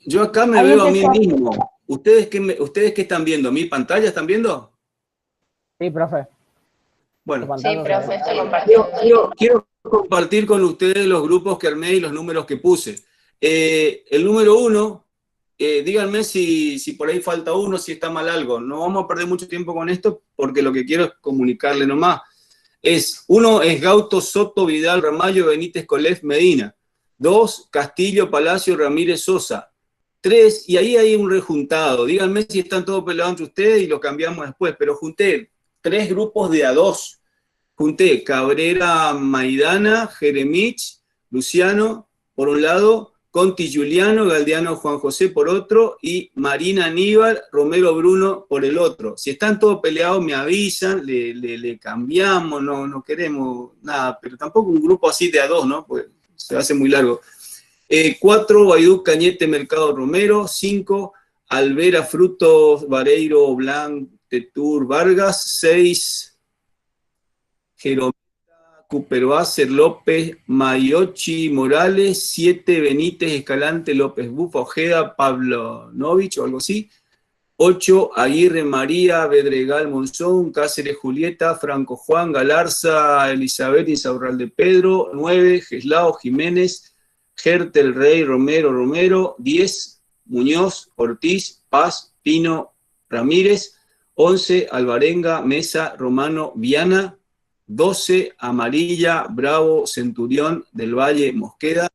yo acá me veo a mí mismo. ¿Ustedes qué están viendo? ¿Mi pantalla están viendo? Sí, profe. Bueno, Sí, profe, está quiero, compartiendo. quiero compartir con ustedes los grupos que armé y los números que puse. El número 1, díganme si por ahí falta uno, si está mal algo. No vamos a perder mucho tiempo con esto porque lo que quiero es comunicarle nomás. Uno es Gauto, Soto, Vidal, Ramallo, Benítez, Colef, Medina. 2, Castillo, Palacio, Ramírez, Sosa. 3, y ahí hay un rejuntado. Díganme si están todos peleados entre ustedes y lo cambiamos después, pero junté 3 grupos de A2. Junté Cabrera, Maidana, Jeremich, Luciano, por un lado, Conti, Juliano, Galdeano, Juan José por otro, y Marina, Aníbal, Romero, Bruno por el otro. Si están todos peleados, me avisan, le cambiamos, no queremos nada, pero tampoco un grupo así de A2, ¿no? Pues se hace muy largo. 4, Baidú, Cañete, Mercado, Romero. 5, Alvera, Frutos, Vareiro, Blanc, Tetur, Vargas. 6, Jeromita, Cooper-Basser, López, Maiochi, Morales. 7, Benítez, Escalante, López Bufa, Ojeda, Pablo Novich o algo así. 8, Aguirre, María, Bedregal, Monzón, Cáceres, Julieta, Franco Juan, Galarza, Elizabeth, Insaurralde, Pedro. 9, Geslao, Jiménez, Gertel, Rey, Romero. 10, Muñoz, Ortiz, Paz, Pino, Ramírez. 11, Alvarenga, Mesa, Romano, Viana. 12, Amarilla, Bravo, Centurión, Del Valle, Mosqueda.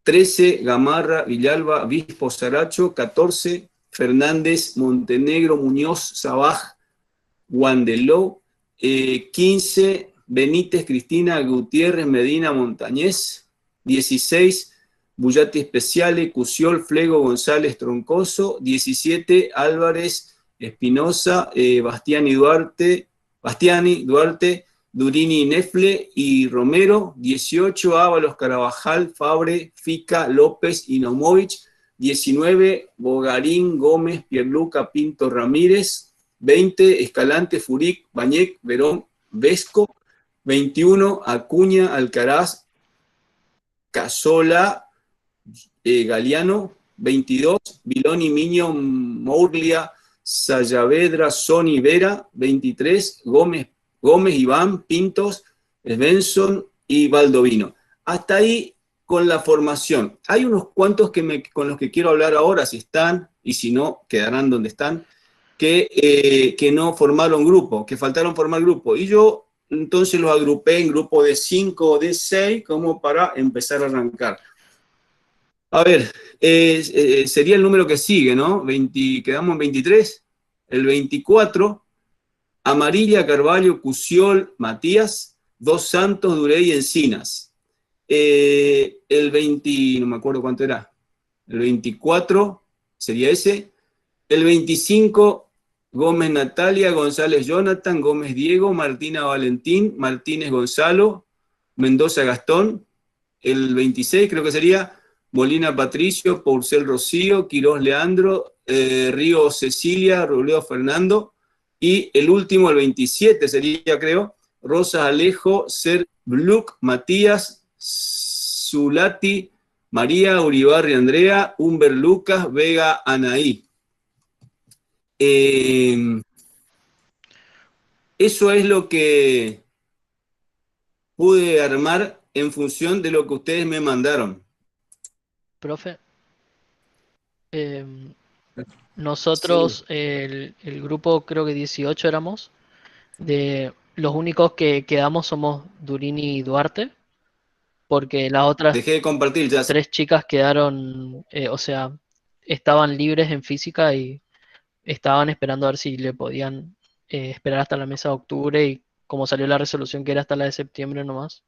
13, Gamarra, Villalba, Vispo, Saracho. 14, Fernández, Montenegro, Muñoz, Sabaj, Guandeló. 15, Benítez, Cristina, Gutiérrez, Medina, Montañez. 16, Bullati Especiale, Cusiol, Flego, González, Troncoso. 17, Álvarez, Espinosa, Bastiani, Duarte, Durini, Nefle y Romero. 18, Ábalos, Carabajal, Fabre, Fica, López y Nomovich. 19, Bogarín, Gómez, Pierluca, Pinto, Ramírez. 20, Escalante, Furic, Bañec, Verón, Vesco. 21, Acuña, Alcaraz, Casola, Galeano. 22, Viloni, Miño, Mourlia, Sayavedra, Sony, Vera. 23, Gómez, Iván, Pintos, Svensson y Baldovino. Hasta ahí con la formación. Hay unos cuantos con los que quiero hablar ahora, si están, y si no, quedarán donde están, que no formaron grupo, que faltaron formar grupo. Y yo entonces los agrupé en grupo de 5 o de 6 como para empezar a arrancar. A ver, sería el número que sigue, ¿no? Quedamos en 23. El 24, Amarilla, Carvalho, Cusiol, Matías. 2, Santos, Durey y Encinas. El 20, no me acuerdo cuánto era. El 24 sería ese. El 25, Gómez, Natalia, González, Jonathan, Gómez, Diego, Martina, Valentín, Martínez, Gonzalo, Mendoza, Gastón. El 26 creo que sería Molina, Patricio, Porcel, Rocío, Quirós, Leandro, Río, Cecilia, Robledo, Fernando. Y el último, el 27 sería, creo, Rosa, Alejo, Ser, Bluc, Matías, Zulati, María, Uribarri, Andrea, Humber, Lucas, Vega, Anaí. Eso es lo que pude armar en función de lo que ustedes me mandaron. Profe, Sí. nosotros, el grupo creo que 18 éramos, los únicos que quedamos somos Durini y Duarte, porque las otras Dejé de compartir ya. 3 chicas quedaron, o sea, estaban libres en física y estaban esperando a ver si le podían esperar hasta la mesa de octubre y como salió la resolución que era hasta la de septiembre nomás,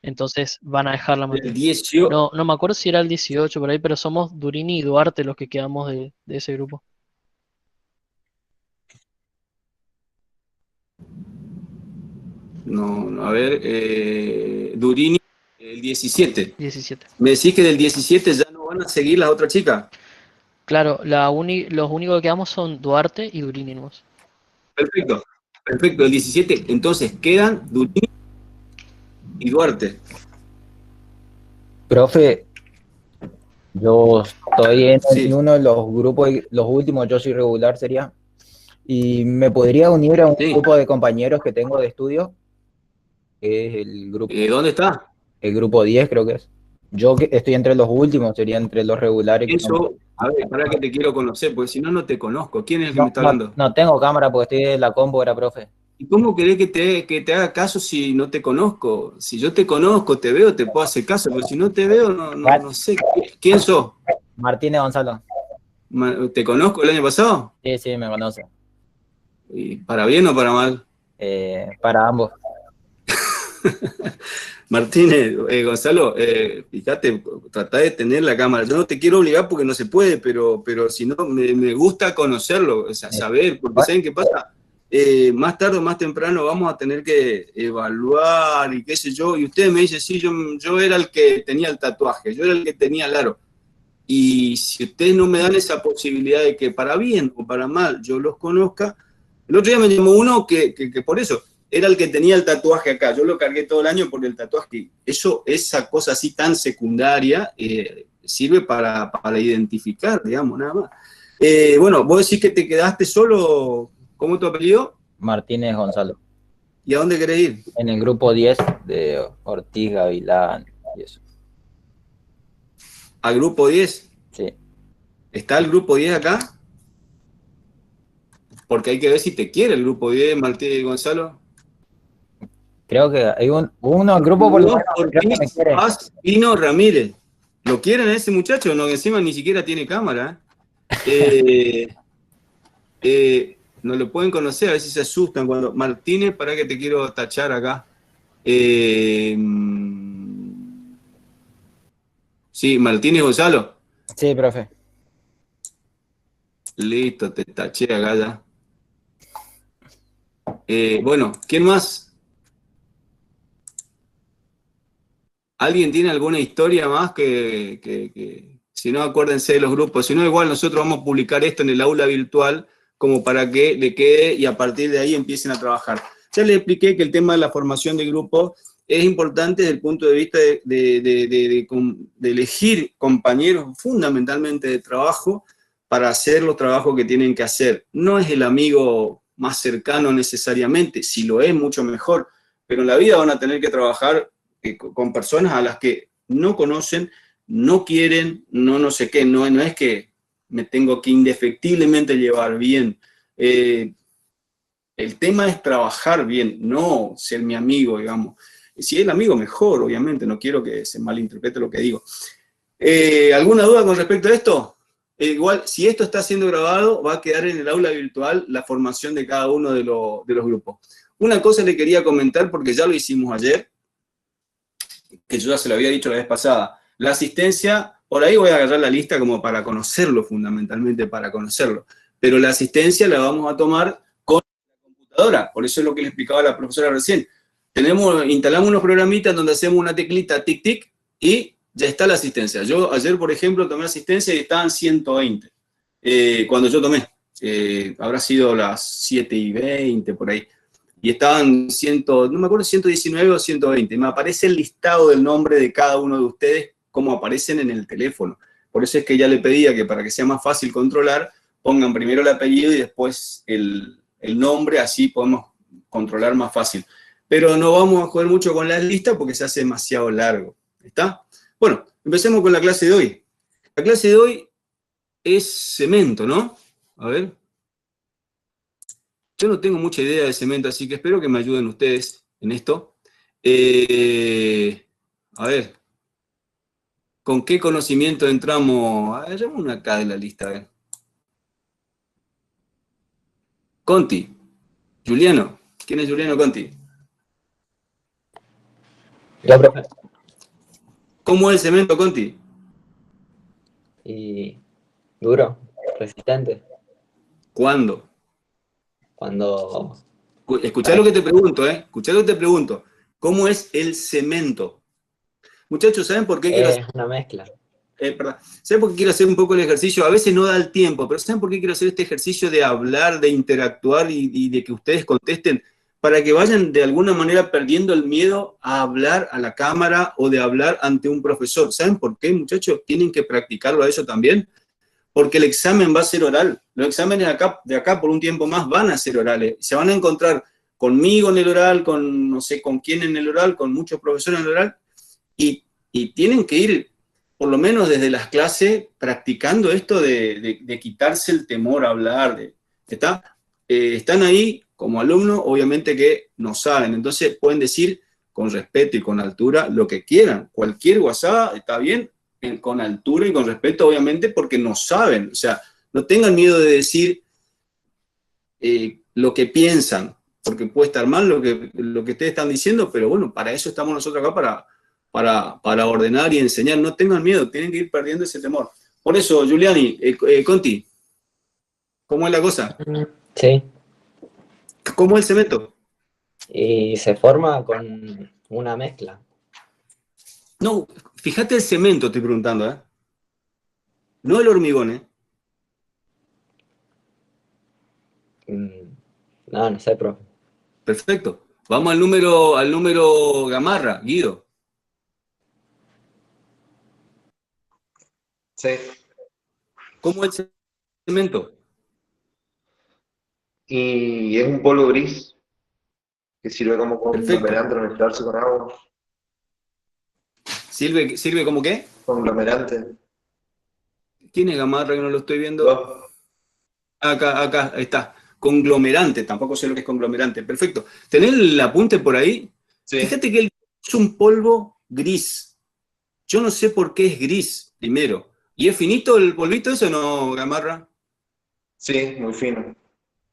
entonces van a dejar la El materia. 18. No me acuerdo si era el 18 por ahí, pero somos Durini y Duarte los que quedamos de ese grupo. No, a ver, Durini, el 17. 17. ¿Me decís que del 17 ya no van a seguir las otras chicas? Claro, los únicos que quedamos son Duarte y Durini nomás. Perfecto, perfecto. El 17, entonces quedan Durini y Duarte. Profe, Yo estoy en Sí, uno de los grupos, los últimos, yo soy regular, sería. Y me podría unir a un sí. grupo de compañeros que tengo de estudio, que es ¿Dónde está? el grupo 10 creo que es. Yo que estoy entre los últimos, sería entre los regulares. Eso, a ver, para que te quiero conocer, porque si no, no te conozco. ¿Quién es el que me No, está no, hablando? no tengo cámara porque estoy en la compu, era profe. ¿Y cómo querés que te haga caso si no te conozco? Si yo te conozco, te veo, te puedo hacer caso, pero si no te veo, no sé. ¿Quién sos? Martínez Gonzalo. ¿Te conozco el año pasado? Sí, sí, me conoce. ¿Y para bien o para mal? Para ambos. Martínez, Gonzalo, fíjate, trata de tener la cámara. Yo no te quiero obligar porque no se puede, pero si no, me gusta conocerlo, o sea, Eh, saber, porque ¿saben qué pasa? Más tarde o más temprano vamos a tener que evaluar y qué sé yo, y ustedes me dicen, sí, yo era el que tenía el tatuaje, yo era el que tenía el aro. Y si ustedes no me dan esa posibilidad de que para bien o para mal yo los conozca, el otro día me llamó uno que por eso era el que tenía el tatuaje acá. Yo lo cargué todo el año por el tatuaje. Eso, esa cosa así tan secundaria, sirve para identificar, digamos, nada más. Bueno, vos decís que te quedaste solo, ¿cómo es tu apellido? Martínez Gonzalo. ¿Y a dónde querés ir? En el grupo 10 de Ortiz, Gavilán y eso. ¿Al grupo 10? Sí. ¿Está el grupo 10 acá? Porque hay que ver si te quiere el grupo 10, Martín y Gonzalo. Creo que hay uno, el grupo por lo Hugo menos, creo que me Ortiz quiere. Paz Pino Ramírez. ¿Lo quieren a ese muchacho? No, que encima ni siquiera tiene cámara. Eh, no lo pueden conocer, a veces se asustan cuando. Martínez, para que te quiero tachar acá. Eh, sí, Martínez Gonzalo. Sí, profe. Listo, te taché acá ya. Bueno, ¿quién más? ¿Alguien tiene alguna historia más si no, acuérdense de los grupos? Si no, igual nosotros vamos a publicar esto en el aula virtual como para que le quede y a partir de ahí empiecen a trabajar. Ya les expliqué que el tema de la formación de grupo es importante desde el punto de vista de elegir compañeros fundamentalmente de trabajo para hacer los trabajos que tienen que hacer. No es el amigo más cercano necesariamente, si lo es, mucho mejor, pero en la vida van a tener que trabajar con personas a las que no conocen, no quieren, no sé qué, no es que me tengo que indefectiblemente llevar bien. El tema es trabajar bien, no ser mi amigo, digamos. Si es el amigo, mejor, obviamente, no quiero que se malinterprete lo que digo. ¿Alguna duda con respecto a esto? Igual, si esto está siendo grabado, va a quedar en el aula virtual la formación de cada uno de los grupos. Una cosa le quería comentar, porque ya lo hicimos ayer, que yo ya se lo había dicho la vez pasada. La asistencia, por ahí voy a agarrar la lista como para conocerlo, fundamentalmente para conocerlo, pero la asistencia la vamos a tomar con la computadora, por eso es lo que le explicaba la profesora recién. Instalamos unos programitas donde hacemos una teclita tic-tic y ya está la asistencia. Yo ayer, por ejemplo, tomé asistencia y estaban 120. Cuando yo tomé, habrá sido las 7:20 por ahí y estaban no me acuerdo, 119 o 120. Me aparece el listado del nombre de cada uno de ustedes, como aparecen en el teléfono. Por eso es que ya le pedía que para que sea más fácil controlar, pongan primero el apellido y después el nombre, así podemos controlar más fácil. Pero no vamos a jugar mucho con las listas porque se hace demasiado largo. ¿Está? Bueno, empecemos con la clase de hoy. La clase de hoy es cemento, ¿no? A ver. Yo no tengo mucha idea de cemento, así que espero que me ayuden ustedes en esto. A ver, ¿con qué conocimiento entramos? A ver, una acá de la lista, a ver. Conti, Juliano. ¿Quién es Juliano Conti? Yo, profe. ¿Cómo es el cemento, Conti? Y duro, resistente. ¿Cuándo? Cuando Escuchá lo que te pregunto, ¿eh? Escuchá lo que te pregunto. ¿Cómo es el cemento? Muchachos, ¿saben por qué quiero hacer? es una mezcla. Perdón. ¿Saben por qué quiero hacer un poco el ejercicio? A veces no da el tiempo, pero ¿saben por qué quiero hacer este ejercicio de hablar, de interactuar y de que ustedes contesten? para que vayan de alguna manera perdiendo el miedo a hablar a la cámara o de hablar ante un profesor. ¿Saben por qué, muchachos? Tienen que practicarlo a eso también, porque el examen va a ser oral. Los exámenes de acá por un tiempo más van a ser orales. Se van a encontrar conmigo en el oral, con no sé con quién en el oral, con muchos profesores en el oral, y tienen que ir, por lo menos desde las clases, practicando esto de quitarse el temor a hablar. Están ahí como alumnos, obviamente que no saben, entonces pueden decir con respeto y con altura lo que quieran. Cualquier WhatsApp está bien, con altura y con respeto, obviamente, porque no saben. O sea, no tengan miedo de decir lo que piensan, porque puede estar mal lo que ustedes están diciendo, pero bueno, para eso estamos nosotros acá, para ordenar y enseñar. No tengan miedo, tienen que ir perdiendo ese temor. Por eso, Giuliani, Conti, ¿cómo es la cosa? Sí, ¿Cómo es el cemento? y se forma con una mezcla. No, fíjate el cemento, estoy preguntando, ¿eh? No el hormigón, ¿eh? No, no sé, profe. Perfecto. Vamos al número Gamarra, Guido. Sí. ¿Cómo es el cemento? Y es un polvo gris que sirve como Perfecto. conglomerante para mezclarse con agua. ¿Sirve como qué? Conglomerante. ¿Quién es Gamarra que no lo estoy viendo? Dos. Acá está. Conglomerante, tampoco sé lo que es conglomerante. Perfecto. ¿Tenés el apunte por ahí? Sí. Fíjate que es un polvo gris. Yo no sé por qué es gris, primero. ¿Y es finito el polvito eso o no, Gamarra? Sí, muy fino.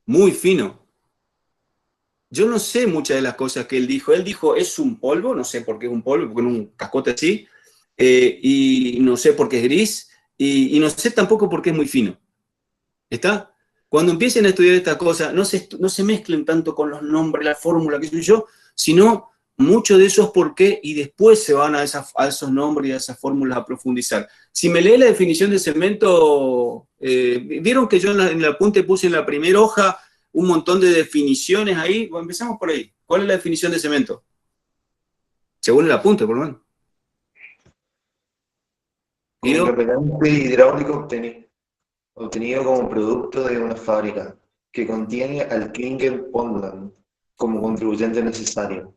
Muy fino. Yo no sé muchas de las cosas que él dijo. Él dijo, es un polvo, no sé por qué es un polvo, porque es un cascote así, y no sé por qué es gris, y no sé tampoco por qué es muy fino. ¿Está? Cuando empiecen a estudiar estas cosas, no se mezclen tanto con los nombres, la fórmula, qué sé yo, sino mucho de esos por qué, y después se van a esos nombres y a esas fórmulas a profundizar. Si me lee la definición de cemento, vieron que yo en el apunte puse en la primera hoja un montón de definiciones ahí. Bueno, empezamos por ahí. ¿Cuál es la definición de cemento? Según el apunte, por lo menos. Guido. Conglomerante hidráulico obtenido como producto de una fábrica que contiene al clinker Bondland como contribuyente necesario.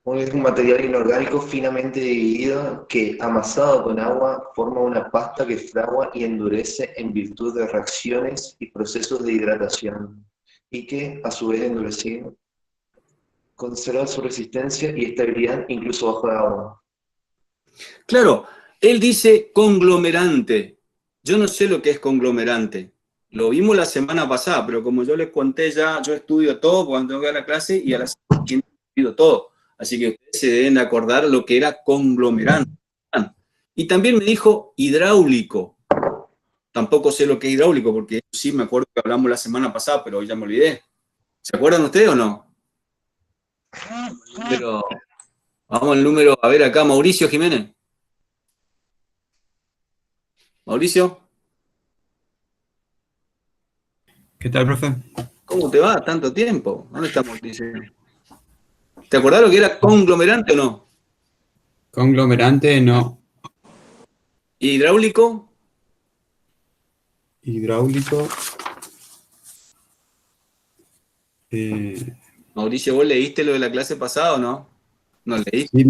Es un material inorgánico finamente dividido que, amasado con agua, forma una pasta que fragua y endurece en virtud de reacciones y procesos de hidratación, y que, a su vez endurecido, conserva su resistencia y estabilidad incluso bajo el agua. Claro, él dice conglomerante. Yo no sé lo que es conglomerante. Lo vimos la semana pasada, pero como yo les conté ya, yo estudio todo cuando tengo que dar la clase y a la siguiente estudio todo. Así que ustedes se deben acordar lo que era conglomerante. Y también me dijo hidráulico. Tampoco sé lo que es hidráulico, porque sí me acuerdo que hablamos la semana pasada, pero hoy ya me olvidé. ¿Se acuerdan ustedes o no? Pero vamos al número, a ver acá, Mauricio Jiménez. Mauricio, ¿Qué tal, profe? ¿cómo te va? Tanto tiempo. ¿Dónde está Mauricio? ¿Te acordás lo que era conglomerante o no? Conglomerante, no. ¿Hidráulico? Hidráulico. Mauricio, ¿vos leíste lo de la clase pasada o no? ¿No leíste?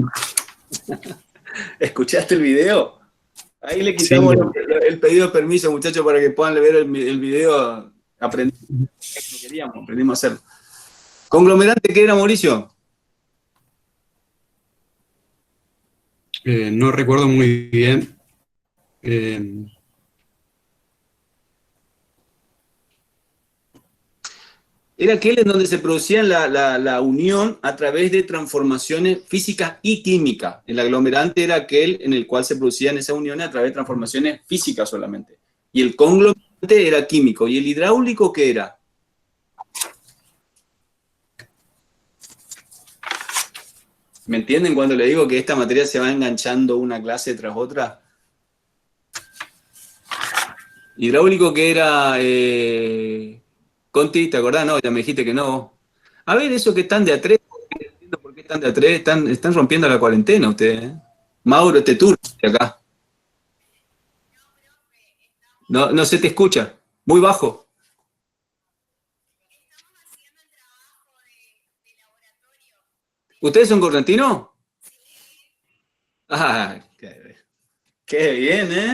Sí, ¿Escuchaste el video? Ahí le sí. quitamos el pedido de permiso, muchachos, para que puedan ver el video. Aprendimos a hacerlo. ¿Conglomerante qué era, Mauricio? No recuerdo muy bien. Era aquel en donde se producía la unión a través de transformaciones físicas y químicas. El aglomerante era aquel en el cual se producían esas uniones a través de transformaciones físicas solamente. Y el conglomerante era químico. ¿Y el hidráulico qué era? ¿Me entienden cuando le digo que esta materia se va enganchando una clase tras otra? Hidráulico que era... Conti, ¿te acordás? No, ya me dijiste que no. A ver, eso que están de a tres, no entiendo por qué están de a tres, están rompiendo la cuarentena ustedes, ¿eh? Mauro, este turno de acá. No se te escucha, muy bajo. ¿Ustedes son correntinos? Ah, qué bien, ¿eh?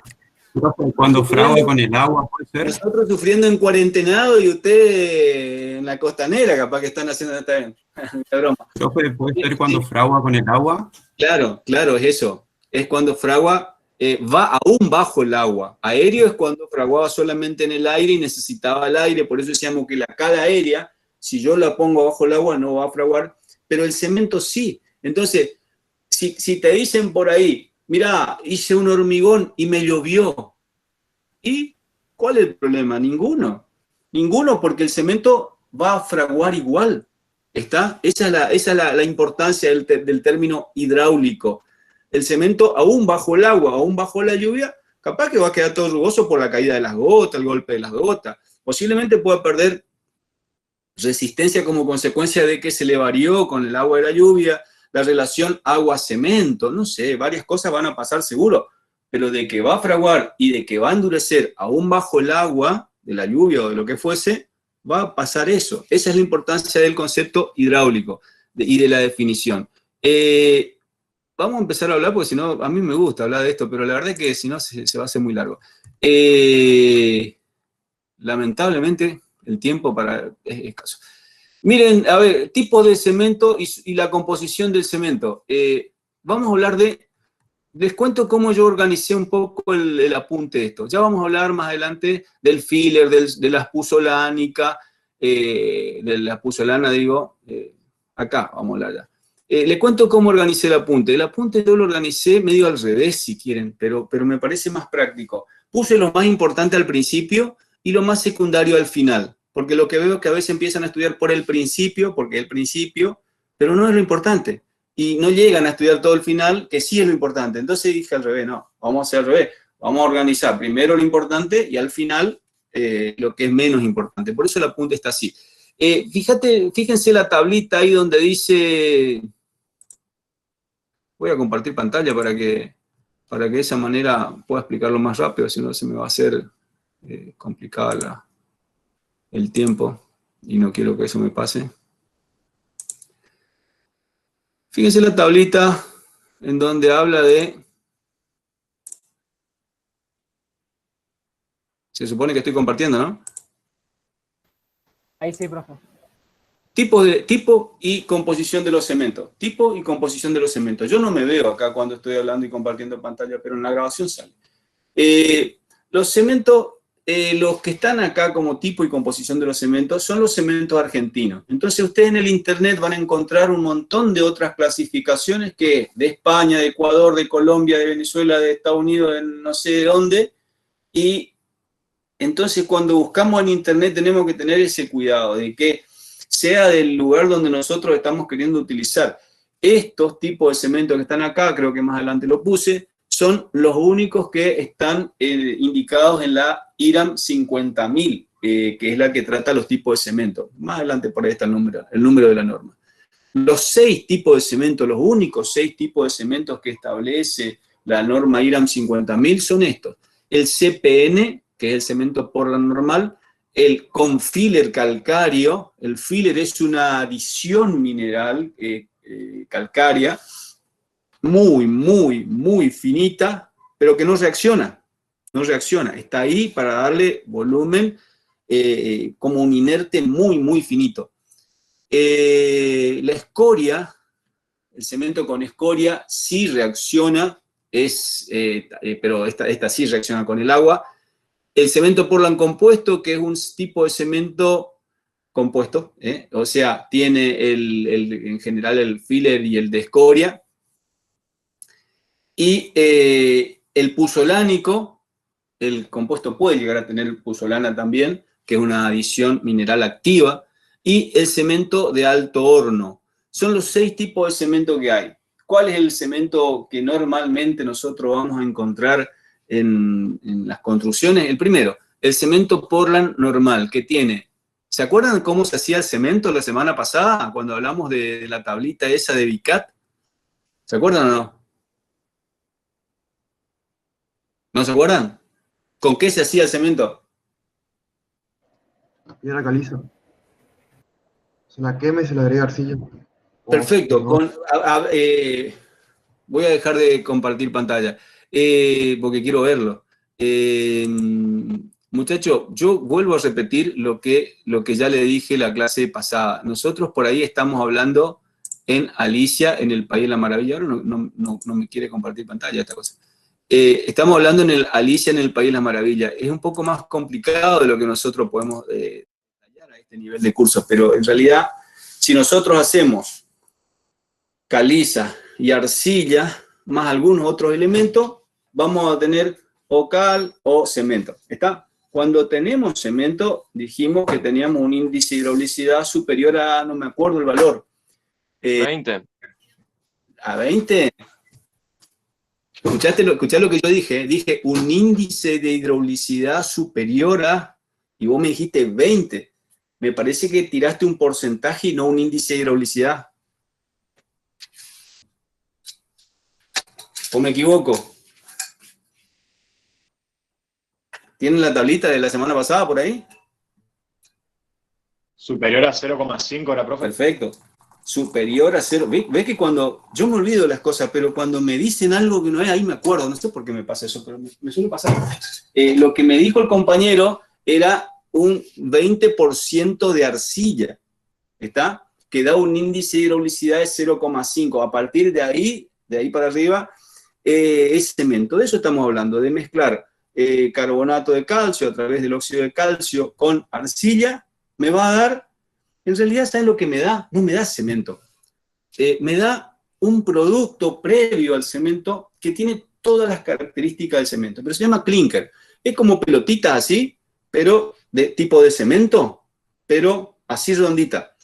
Cuando fragua con el agua, puede ser. Nosotros sufriendo en cuarentenado y usted en la costanera, capaz que están haciendo esta broma. Profe, puede ser cuando fragua con el agua. Claro, es eso. Es cuando fragua va aún bajo el agua. Aéreo es cuando fraguaba solamente en el aire y necesitaba el aire, por eso decíamos que la cal aérea, si yo la pongo bajo el agua no va a fraguar, pero el cemento sí. Entonces, si te dicen por ahí, mirá, hice un hormigón y me llovió, ¿y cuál es el problema? Ninguno, porque el cemento va a fraguar igual. ¿Está? Esa es la importancia del término hidráulico. El cemento, aún bajo el agua, aún bajo la lluvia, capaz que va a quedar todo rugoso por la caída de las gotas, el golpe de las gotas. Posiblemente pueda perder resistencia como consecuencia de que se le varió con el agua de la lluvia, la relación agua-cemento, no sé, varias cosas van a pasar seguro, pero de que va a fraguar y de que va a endurecer aún bajo el agua de la lluvia o de lo que fuese, va a pasar eso. Esa es la importancia del concepto hidráulico y de la definición. Vamos a empezar a hablar, porque si no, a mí me gusta hablar de esto, pero la verdad es que si no se va a hacer muy largo. Lamentablemente, el tiempo es escaso. Miren, a ver, tipos de cemento y la composición del cemento. Vamos a hablar les cuento cómo yo organicé un poco el apunte de esto. Ya vamos a hablar más adelante del filler, de la puzolánica, de la puzolana, digo, acá vamos a hablar ya. Le cuento cómo organicé el apunte. El apunte yo lo organicé medio al revés, si quieren, pero me parece más práctico. Puse lo más importante al principio y lo más secundario al final, porque lo que veo es que a veces empiezan a estudiar por el principio, porque el principio, pero no es lo importante. Y no llegan a estudiar todo el final, que sí es lo importante. Entonces dije al revés, no, vamos a hacer al revés. Vamos a organizar primero lo importante y al final lo que es menos importante. Por eso el apunte está así. Fíjense la tablita ahí donde dice... Voy a compartir pantalla para que de esa manera pueda explicarlo más rápido, si no se me va a hacer complicada el tiempo y no quiero que eso me pase. Fíjense la tablita en donde habla de... Se supone que estoy compartiendo, ¿no? Ahí sí, profe. Tipo y composición de los cementos. Tipo y composición de los cementos. Yo no me veo acá cuando estoy hablando y compartiendo pantalla, pero en la grabación sale. Los cementos, los que están acá como tipo y composición de los cementos, son los cementos argentinos. Entonces ustedes en el internet van a encontrar un montón de otras clasificaciones que de España, de Ecuador, de Colombia, de Venezuela, de Estados Unidos, de no sé de dónde, y entonces cuando buscamos en internet tenemos que tener ese cuidado de que sea del lugar donde nosotros estamos queriendo utilizar. Estos tipos de cementos que están acá, creo que más adelante lo puse, son los únicos que están indicados en la IRAM 50.000, que es la que trata los tipos de cemento. Más adelante por ahí está el número de la norma. Los 6 tipos de cemento, los únicos 6 tipos de cementos que establece la norma IRAM 50.000 son estos. El CPN, que es el cemento Portland normal, el con filler calcáreo. El filler es una adición mineral calcárea, muy, muy, muy finita, pero que no reacciona. No reacciona. Está ahí para darle volumen como un inerte muy, muy finito. La escoria, el cemento con escoria sí reacciona, pero esta sí reacciona con el agua. El cemento Portland compuesto, que es un tipo de cemento compuesto, o sea, tiene en general el filler y el de escoria. Y el puzolánico, el compuesto puede llegar a tener puzolana también, que es una adición mineral activa, y el cemento de alto horno. Son los 6 tipos de cemento que hay. ¿Cuál es el cemento que normalmente nosotros vamos a encontrar en las construcciones? El primero, el cemento Portland normal, que tiene ¿Se acuerdan cómo se hacía el cemento la semana pasada, cuando hablamos de la tablita esa de Vicat? ¿Se acuerdan o no? ¿No se acuerdan? ¿Con qué se hacía el cemento? Piedra caliza. Se la quema y se le agrega arcilla. Perfecto. Voy a dejar de compartir pantalla, porque quiero verlo. Muchachos, yo vuelvo a repetir lo que ya le dije la clase pasada. Nosotros por ahí estamos hablando en Alicia, en el País de la Maravilla. Ahora no me quiere compartir pantalla esta cosa. Estamos hablando en Alicia, en el País de la Maravilla. Es un poco más complicado de lo que nosotros podemos detallar a este nivel de cursos, pero en realidad, si nosotros hacemos caliza y arcilla, más algunos otros elementos, vamos a tener o cal o cemento. ¿Está? Cuando tenemos cemento, dijimos que teníamos un índice de hidrolicidad superior a, no me acuerdo el valor. 20. ¿A 20? Escuchá lo que yo dije. Dije un índice de hidrolicidad superior a, y vos me dijiste 20. Me parece que tiraste un porcentaje y no un índice de hidrolicidad. ¿O me equivoco? ¿Tienen la tablita de la semana pasada por ahí? Superior a 0,5 era, profe. Perfecto. Superior a 0. ¿Ves que cuando yo me olvido las cosas, pero cuando me dicen algo que no es, ahí me acuerdo? No sé por qué me pasa eso, pero me suele pasar. Lo que me dijo el compañero era un 20% de arcilla, ¿está? Que da un índice de hidrolicidad de 0,5. A partir de ahí para arriba, es cemento. De eso estamos hablando, de mezclar carbonato de calcio a través del óxido de calcio con arcilla. Me va a dar, en realidad, ¿saben lo que me da? No me da cemento. Me da un producto previo al cemento que tiene todas las características del cemento, pero se llama clinker. Es como pelotita así, pero de tipo de cemento, pero así redondita.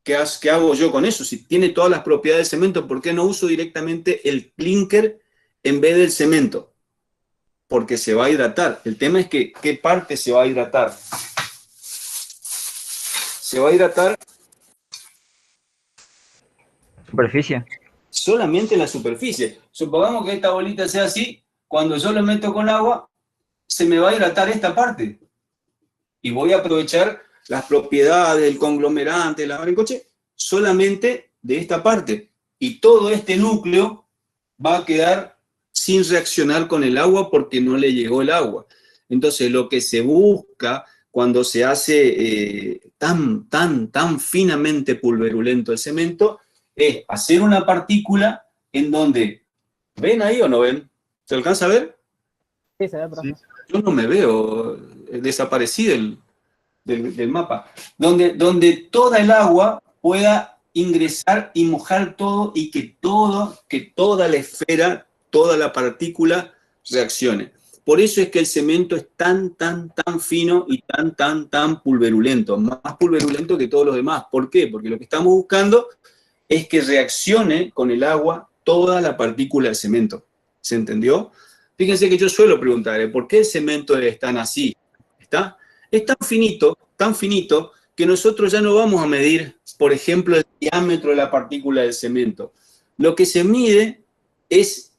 ¿Qué hago yo con eso? Si tiene todas las propiedades del cemento, ¿por qué no uso directamente el clinker en vez del cemento? Porque se va a hidratar. El tema es que, ¿qué parte se va a hidratar? Se va a hidratar Superficie. solamente en la superficie. Supongamos que esta bolita sea así, cuando yo lo meto con agua, se me va a hidratar esta parte. Y voy a aprovechar las propiedades del conglomerante, la maricoche, solamente de esta parte. Y todo este núcleo va a quedar sin reaccionar con el agua porque no le llegó el agua. Entonces, lo que se busca cuando se hace tan finamente pulverulento el cemento es hacer una partícula en donde, ¿ven ahí o no ven? ¿Se alcanza a ver? Sí, se ve, profe. Sí. Yo no me veo, desaparecí del mapa, donde toda el agua pueda ingresar y mojar todo y que toda la esfera, toda la partícula reaccione. Por eso es que el cemento es tan fino y tan pulverulento, más pulverulento que todos los demás. ¿Por qué? Porque lo que estamos buscando es que reaccione con el agua toda la partícula del cemento. ¿Se entendió? Fíjense que yo suelo preguntar, ¿por qué el cemento es tan así? ¿Está? Es tan finito, que nosotros ya no vamos a medir, por ejemplo, el diámetro de la partícula del cemento. Lo que se mide es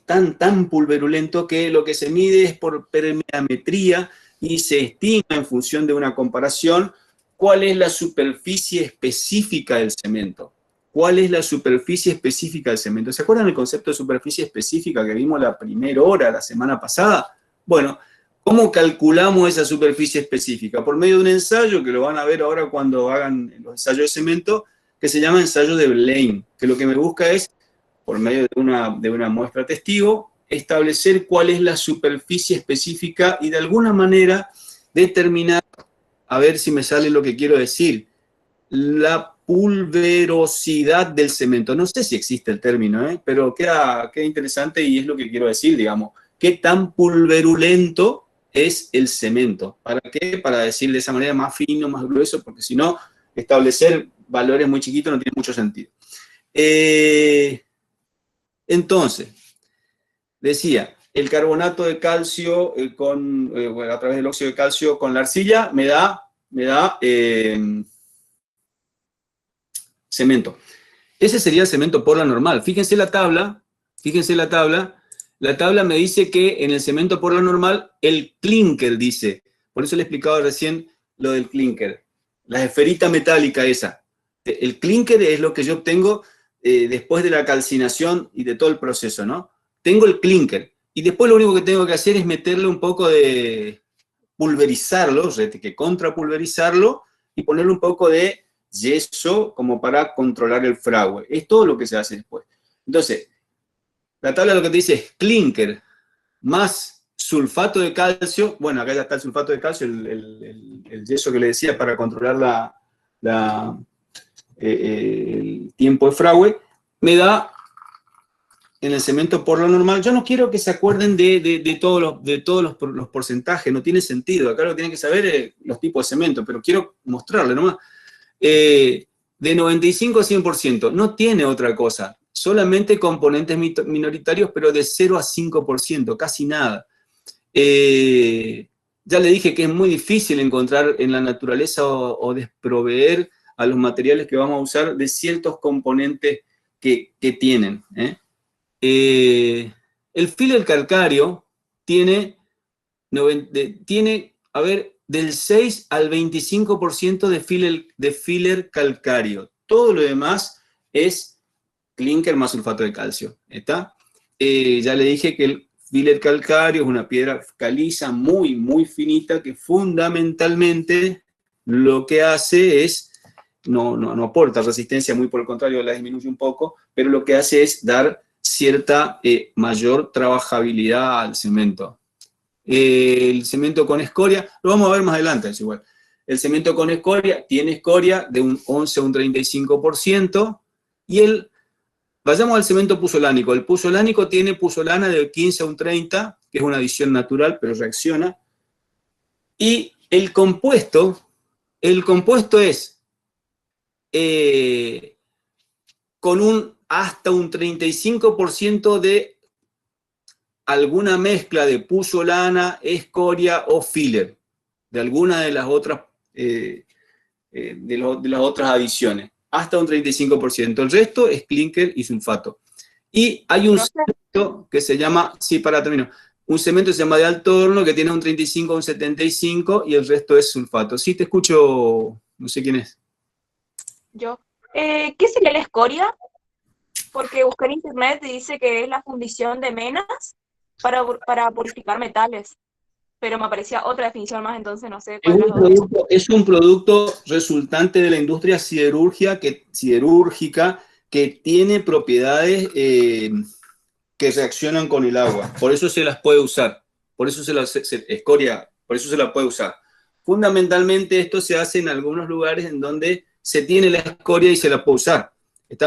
tan pulverulento que lo que se mide es por permeametría y se estima en función de una comparación cuál es la superficie específica del cemento. ¿Cuál es la superficie específica del cemento? ¿Se acuerdan del concepto de superficie específica que vimos la primera hora, la semana pasada? Bueno, ¿cómo calculamos esa superficie específica? Por medio de un ensayo, que lo van a ver ahora cuando hagan los ensayos de cemento, que se llama ensayo de Blaine, que lo que me busca es, por medio de una muestra testigo, establecer cuál es la superficie específica y de alguna manera determinar, a ver si me sale lo que quiero decir, la pulverosidad del cemento. No sé si existe el término, pero queda interesante y es lo que quiero decir, digamos. ¿Qué tan pulverulento es el cemento? ¿Para qué? Para decir de esa manera más fino, más grueso, porque si no, establecer valores muy chiquitos no tiene mucho sentido. Entonces, decía, el carbonato de calcio a través del óxido de calcio con la arcilla me da cemento. Ese sería el cemento Portland normal. Fíjense la tabla. La tabla me dice que en el cemento Portland normal, el clinker dice. Por eso le he explicado recién lo del clinker. La esferita metálica esa. El clinker es lo que yo obtengo después de la calcinación y de todo el proceso, ¿no? Tengo el clinker. Y después lo único que tengo que hacer es meterle un poco de pulverizarlo, que contrapulverizarlo, y ponerle un poco de yeso como para controlar el fragüe. Es todo lo que se hace después. Entonces, la tabla lo que te dice es clinker más sulfato de calcio. Bueno, acá ya está el sulfato de calcio, el yeso que le decía para controlar el tiempo de fragüe, me da en el cemento Portland normal. Yo no quiero que se acuerden de todos los porcentajes, no tiene sentido. Acá lo que tienen que saber es los tipos de cemento, pero quiero mostrarle nomás. De 95 a 100%, no tiene otra cosa. Solamente componentes minoritarios, pero de 0 a 5%, casi nada. Ya le dije que es muy difícil encontrar en la naturaleza o desproveer a los materiales que vamos a usar de ciertos componentes que tienen. El filler calcáreo tiene, a ver, del 6 al 25% de filler calcáreo. Todo lo demás es clinker más sulfato de calcio. ¿Está? Ya le dije que el filler calcáreo es una piedra caliza muy, muy finita que fundamentalmente lo que hace es, no aporta resistencia, muy por el contrario, la disminuye un poco, pero lo que hace es dar cierta mayor trabajabilidad al cemento. El cemento con escoria, lo vamos a ver más adelante, es igual. El cemento con escoria tiene escoria de un 11 a un 35%, y vayamos al cemento puzolánico. El puzolánico tiene puzolana del 15 a un 30, que es una adición natural, pero reacciona. Y el compuesto es con hasta un 35% de alguna mezcla de puzolana, escoria o filler, de alguna de las otras, de las otras adiciones, hasta un 35%. El resto es clinker y sulfato. Y hay un cemento que se llama, un cemento que se llama de alto horno, que tiene un 35 a un 75, y el resto es sulfato. Sí, te escucho, no sé quién es. Yo. ¿Qué sería la escoria? Porque busqué en internet y dice que es la fundición de menas para purificar metales. Pero me aparecía otra definición más, entonces no sé cuál es un producto resultante de la industria siderúrgica que tiene propiedades que reaccionan con el agua. Por eso se las puede usar. Por eso por eso se la puede usar. Fundamentalmente esto se hace en algunos lugares en donde se tiene la escoria y se la puede usar.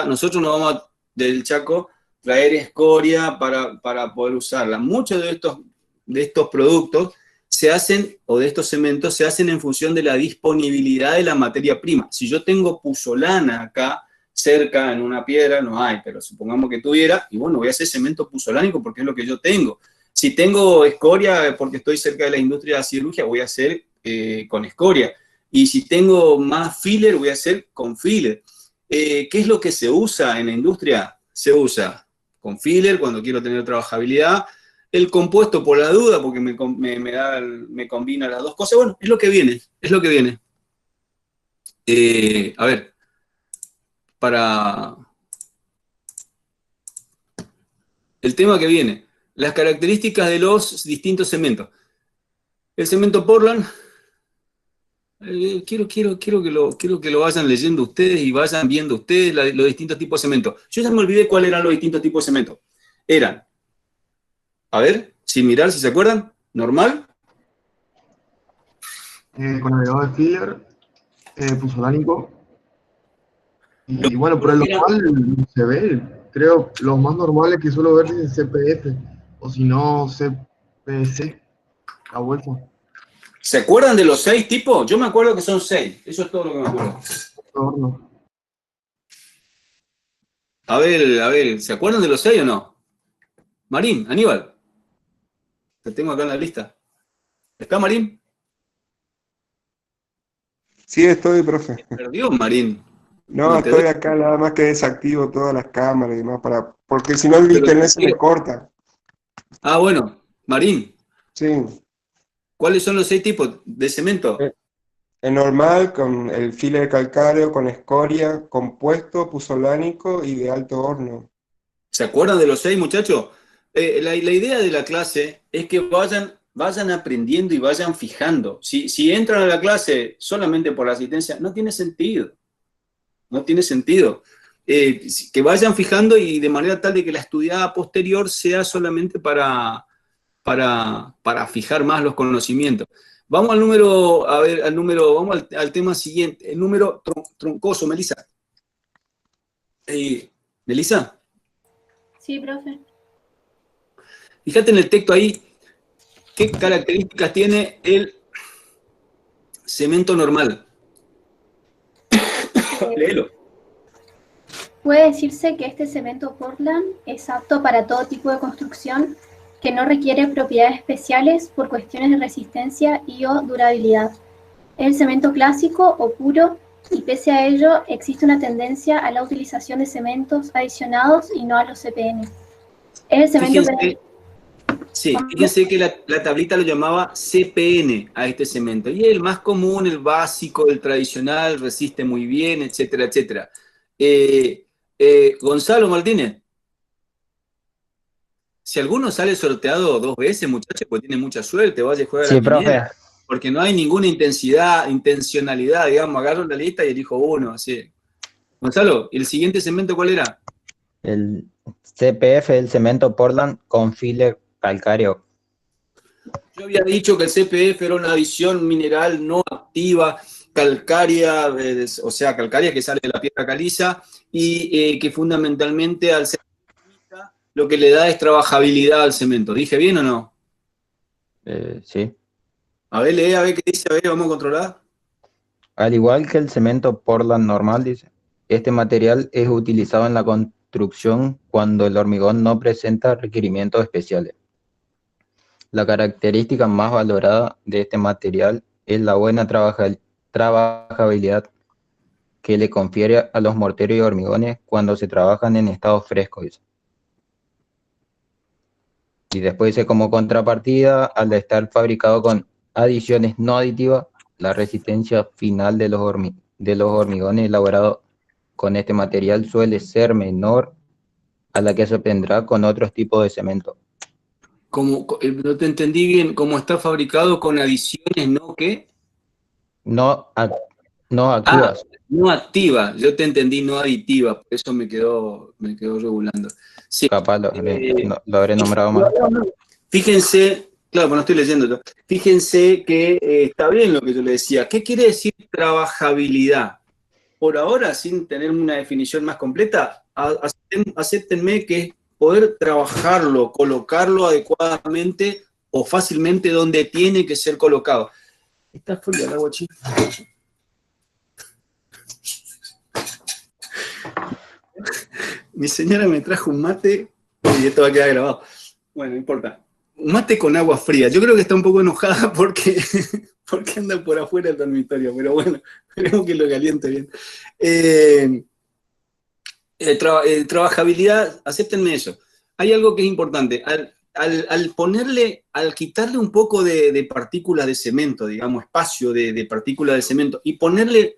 Nosotros nos vamos del Chaco traer escoria para poder usarla. Muchos de estos productos se hacen, o de estos cementos, se hacen en función de la disponibilidad de la materia prima. Si yo tengo puzolana acá, cerca, en una piedra, no hay, pero supongamos que tuviera, y bueno, voy a hacer cemento puzolánico porque es lo que yo tengo. Si tengo escoria porque estoy cerca de la industria de la siderurgia, voy a hacer con escoria. Y si tengo más filler, voy a hacer con filler. ¿Qué es lo que se usa en la industria? Se usa con filler cuando quiero tener trabajabilidad, el compuesto por la duda, porque me combina las dos cosas. Bueno, es lo que viene. A ver, para el tema que viene, las características de los distintos cementos. El cemento Portland, quiero que lo vayan leyendo ustedes y vayan viendo ustedes los distintos tipos de cemento. Yo ya me olvidé cuáles eran los distintos tipos de cemento. Eran, a ver, sin mirar, si se acuerdan, normal. Con agregado de filler, puzolánico. Y bueno, por el normal se ve, creo, los más normales que suelo ver es CPF, o si no, CPC, la bolsa. ¿Se acuerdan de los 6 tipos? Yo me acuerdo que son 6, eso es todo lo que me acuerdo. Horno. A ver, ¿se acuerdan de los 6 o no? Marín, Aníbal. Te tengo acá en la lista. ¿Está Marín? Sí, estoy, profe. Perdió Marín. No, No te estoy doy. acá, nada más que desactivo todas las cámaras y demás, porque si no el Pero internet se me corta. bueno, Marín, Sí. ¿cuáles son los 6 tipos de cemento? El normal, con el filler calcáreo, con escoria, compuesto, puzolánico y de alto horno. ¿Se acuerdan de los 6, muchachos? La idea de la clase es que vayan aprendiendo y vayan fijando. Si entran a la clase solamente por la asistencia, no tiene sentido. No tiene sentido. Que vayan fijando y de manera tal de que la estudiada posterior sea solamente para fijar más los conocimientos. Vamos al número, vamos al tema siguiente, el número troncoso, Melissa. Melissa, Sí, profe. fíjate en el texto ahí, qué características tiene el cemento normal. Léelo. Puede decirse que este cemento Portland es apto para todo tipo de construcción que no requiere propiedades especiales por cuestiones de resistencia y o durabilidad. Es el cemento clásico o puro y pese a ello existe una tendencia a la utilización de cementos adicionados y no a los CPN. Es el cemento Fíjense que la tablita lo llamaba CPN a este cemento. Y es el más común, el básico, el tradicional, resiste muy bien, etcétera, etcétera. Gonzalo Martínez, si alguno sale sorteado 2 veces, muchachos, pues tiene mucha suerte, vaya a jugar a Sí, la profe. quiniela, porque no hay ninguna intencionalidad, digamos, agarro la lista y elijo uno, así. Gonzalo, ¿y el siguiente cemento cuál era? El CPF, el cemento Portland con filler calcáreo. Yo había dicho que el CPF era una adición mineral no activa, calcárea, o sea, calcárea que sale de la piedra caliza, y que fundamentalmente al ser lo que le da es trabajabilidad al cemento. ¿Dije bien o no? Sí. A ver, lee, a ver qué dice, a ver, vamos a controlar. Al igual que el cemento Portland normal, dice, este material es utilizado en la construcción cuando el hormigón no presenta requerimientos especiales. La característica más valorada de este material es la buena trabajabilidad que le confiere a los morteros y hormigones cuando se trabajan en estado fresco, dice. Y después dice, como contrapartida, al estar fabricado con adiciones no aditivas, la resistencia final de los hormigones elaborados con este material suele ser menor a la que se obtendrá con otros tipos de cemento. No te entendí bien, ¿cómo está fabricado con adiciones, no qué? No activas. No activa, yo te entendí no aditiva, por eso me quedó regulando. Sí. Capaz lo habré nombrado mal. Fíjense, claro, bueno, estoy leyendo yo. Fíjense que está bien lo que yo le decía. ¿Qué quiere decir trabajabilidad? Por ahora, sin tener una definición más completa, acéptenme que es poder trabajarlo, colocarlo adecuadamente o fácilmente donde tiene que ser colocado. Está fría el agua, chica. Mi señora me trajo un mate y esto va a quedar grabado. Bueno, no importa. Un mate con agua fría. Yo creo que está un poco enojada porque anda por afuera del dormitorio, pero bueno, esperemos que lo caliente bien. Trabajabilidad, acéptenme eso. Hay algo que es importante. Al quitarle un poco de partículas de cemento, digamos, espacio de partículas de cemento, y ponerle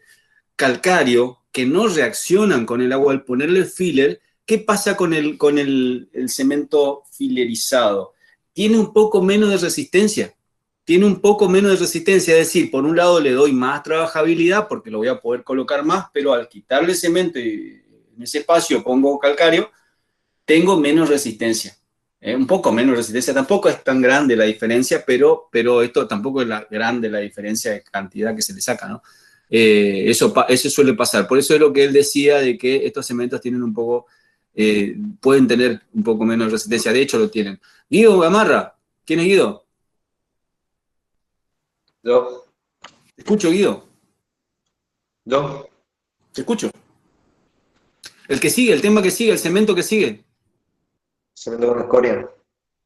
calcáreo, que no reaccionan con el agua, al ponerle filler, ¿qué pasa con el cemento filerizado? Tiene un poco menos de resistencia. Tiene un poco menos de resistencia, es decir, por un lado le doy más trabajabilidad porque lo voy a poder colocar más, pero al quitarle cemento y en ese espacio pongo calcáreo, tengo menos resistencia. Un poco menos resistencia. Tampoco es tan grande la diferencia, pero esto tampoco es grande la diferencia de cantidad que se le saca, ¿no? Eso suele pasar. Por eso es lo que él decía de que estos cementos tienen un poco, pueden tener un poco menos resistencia. De hecho, lo tienen. Guido Gamarra. ¿Quién es Guido? Yo. ¿Te escucho, Guido? Yo. Te escucho. El que sigue, el tema que sigue, el cemento que sigue. Cemento con escoria.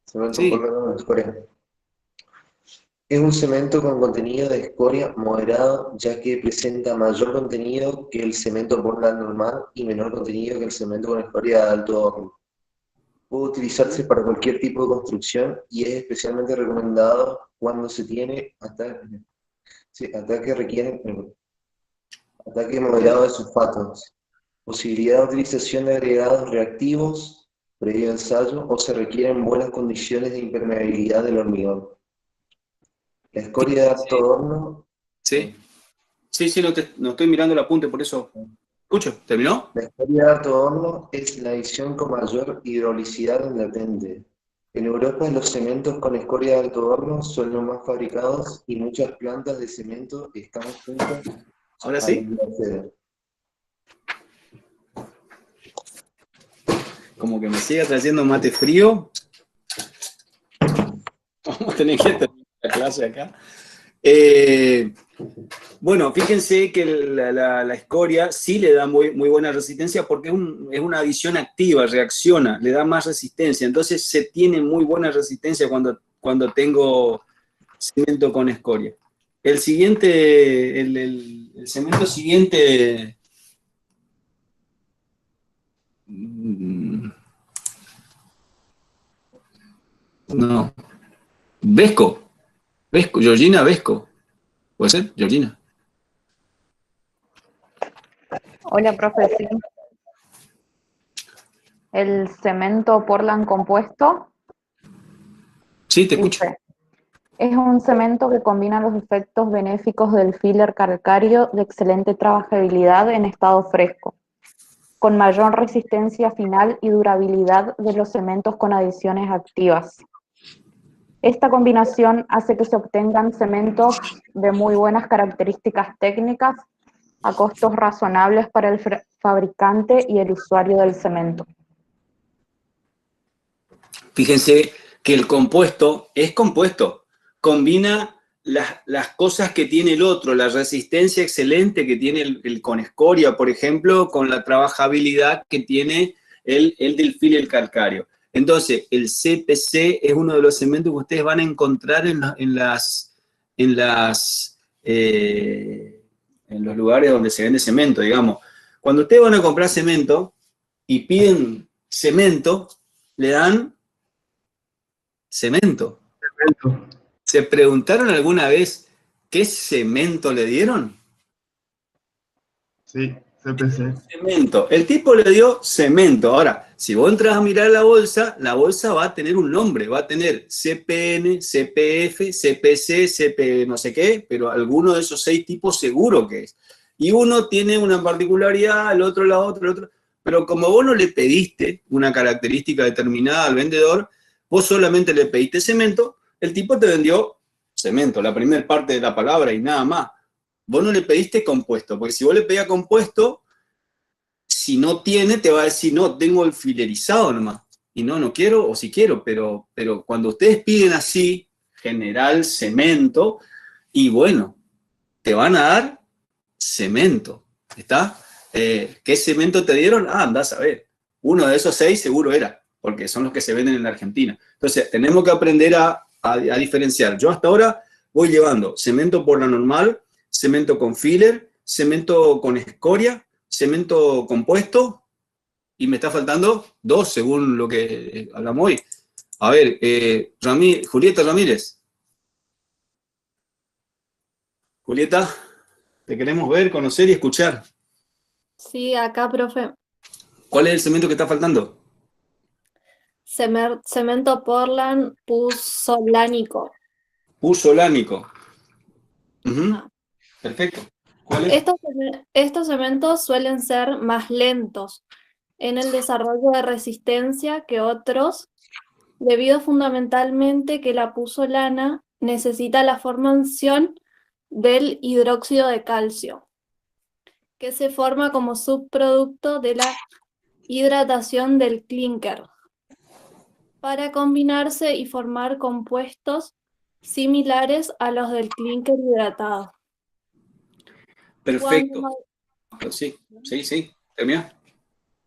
Cemento Sí. con escoria. Es un cemento con contenido de escoria moderado, ya que presenta mayor contenido que el cemento Portland normal y menor contenido que el cemento con escoria de alto horno. Puede utilizarse para cualquier tipo de construcción y es especialmente recomendado cuando se tiene ataque moderado de sulfatos, posibilidad de utilización de agregados reactivos previo ensayo o se requieren buenas condiciones de impermeabilidad del hormigón. La escoria de alto horno. Sí, no estoy mirando el apunte, por eso. Escucho, ¿terminó? La escoria de alto horno es la adición con mayor hidrolicidad latente. En Europa los cementos con escoria de alto horno son los más fabricados y muchas plantas de cemento están juntas. ¿Ahora sí? Como que me siga trayendo mate frío. Vamos a tener que terminar la clase acá. Bueno, fíjense que la escoria sí le da muy buena resistencia porque es una adición activa, reacciona, le da más resistencia. Entonces se tiene muy buena resistencia cuando tengo cemento con escoria. El siguiente, el cemento siguiente... No. Vesco, Georgina Vesco. ¿Puede ser, Georgina? Hola, profe, sí. El cemento Portland compuesto. Sí, te escucho. Es un cemento que combina los efectos benéficos del filler calcáreo de excelente trabajabilidad en estado fresco, con mayor resistencia final y durabilidad de los cementos con adiciones activas. Esta combinación hace que se obtengan cementos de muy buenas características técnicas a costos razonables para el fabricante y el usuario del cemento. Fíjense que el compuesto es compuesto, combina las cosas que tiene el otro, la resistencia excelente que tiene el con escoria, por ejemplo, con la trabajabilidad que tiene el del filler calcáreo. Entonces, el CPC es uno de los cementos que ustedes van a encontrar en los lugares donde se vende cemento, digamos. Cuando ustedes van a comprar cemento y piden cemento, le dan cemento. ¿Se preguntaron alguna vez qué cemento le dieron? Sí, CPC. Cemento. El tipo le dio cemento. Ahora, si vos entras a mirar la bolsa va a tener un nombre, va a tener CPN, CPF, CPC, CP no sé qué, pero alguno de esos 6 tipos seguro que es. Y uno tiene una particularidad, el otro la otra, el otro. Pero como vos no le pediste una característica determinada al vendedor, vos solamente le pediste cemento, el tipo te vendió cemento, la primera parte de la palabra y nada más. Vos no le pediste compuesto, porque si vos le pedías compuesto, si no tiene, te va a decir, no, tengo el filerizado nomás. Y no quiero, o sí quiero, pero cuando ustedes piden así, general cemento, y bueno, te van a dar cemento, ¿está? ¿Qué cemento te dieron? Andás a ver. Uno de esos 6 seguro era, porque son los que se venden en la Argentina. Entonces, tenemos que aprender a diferenciar. Yo hasta ahora voy llevando cemento por la normal, cemento con filler, cemento con escoria, cemento compuesto, y me está faltando 2 según lo que hablamos hoy. A ver, Julieta Ramírez. Julieta, te queremos ver, conocer y escuchar. Sí, acá, profe. ¿Cuál es el cemento que está faltando? Cemento Portland puzolánico. Puzolánico. Perfecto. ¿Cuál es? Estos cementos suelen ser más lentos en el desarrollo de resistencia que otros, debido fundamentalmente que la puzolana necesita la formación del hidróxido de calcio, que se forma como subproducto de la hidratación del clínker, para combinarse y formar compuestos similares a los del clínker hidratado. Perfecto. Sí, termina.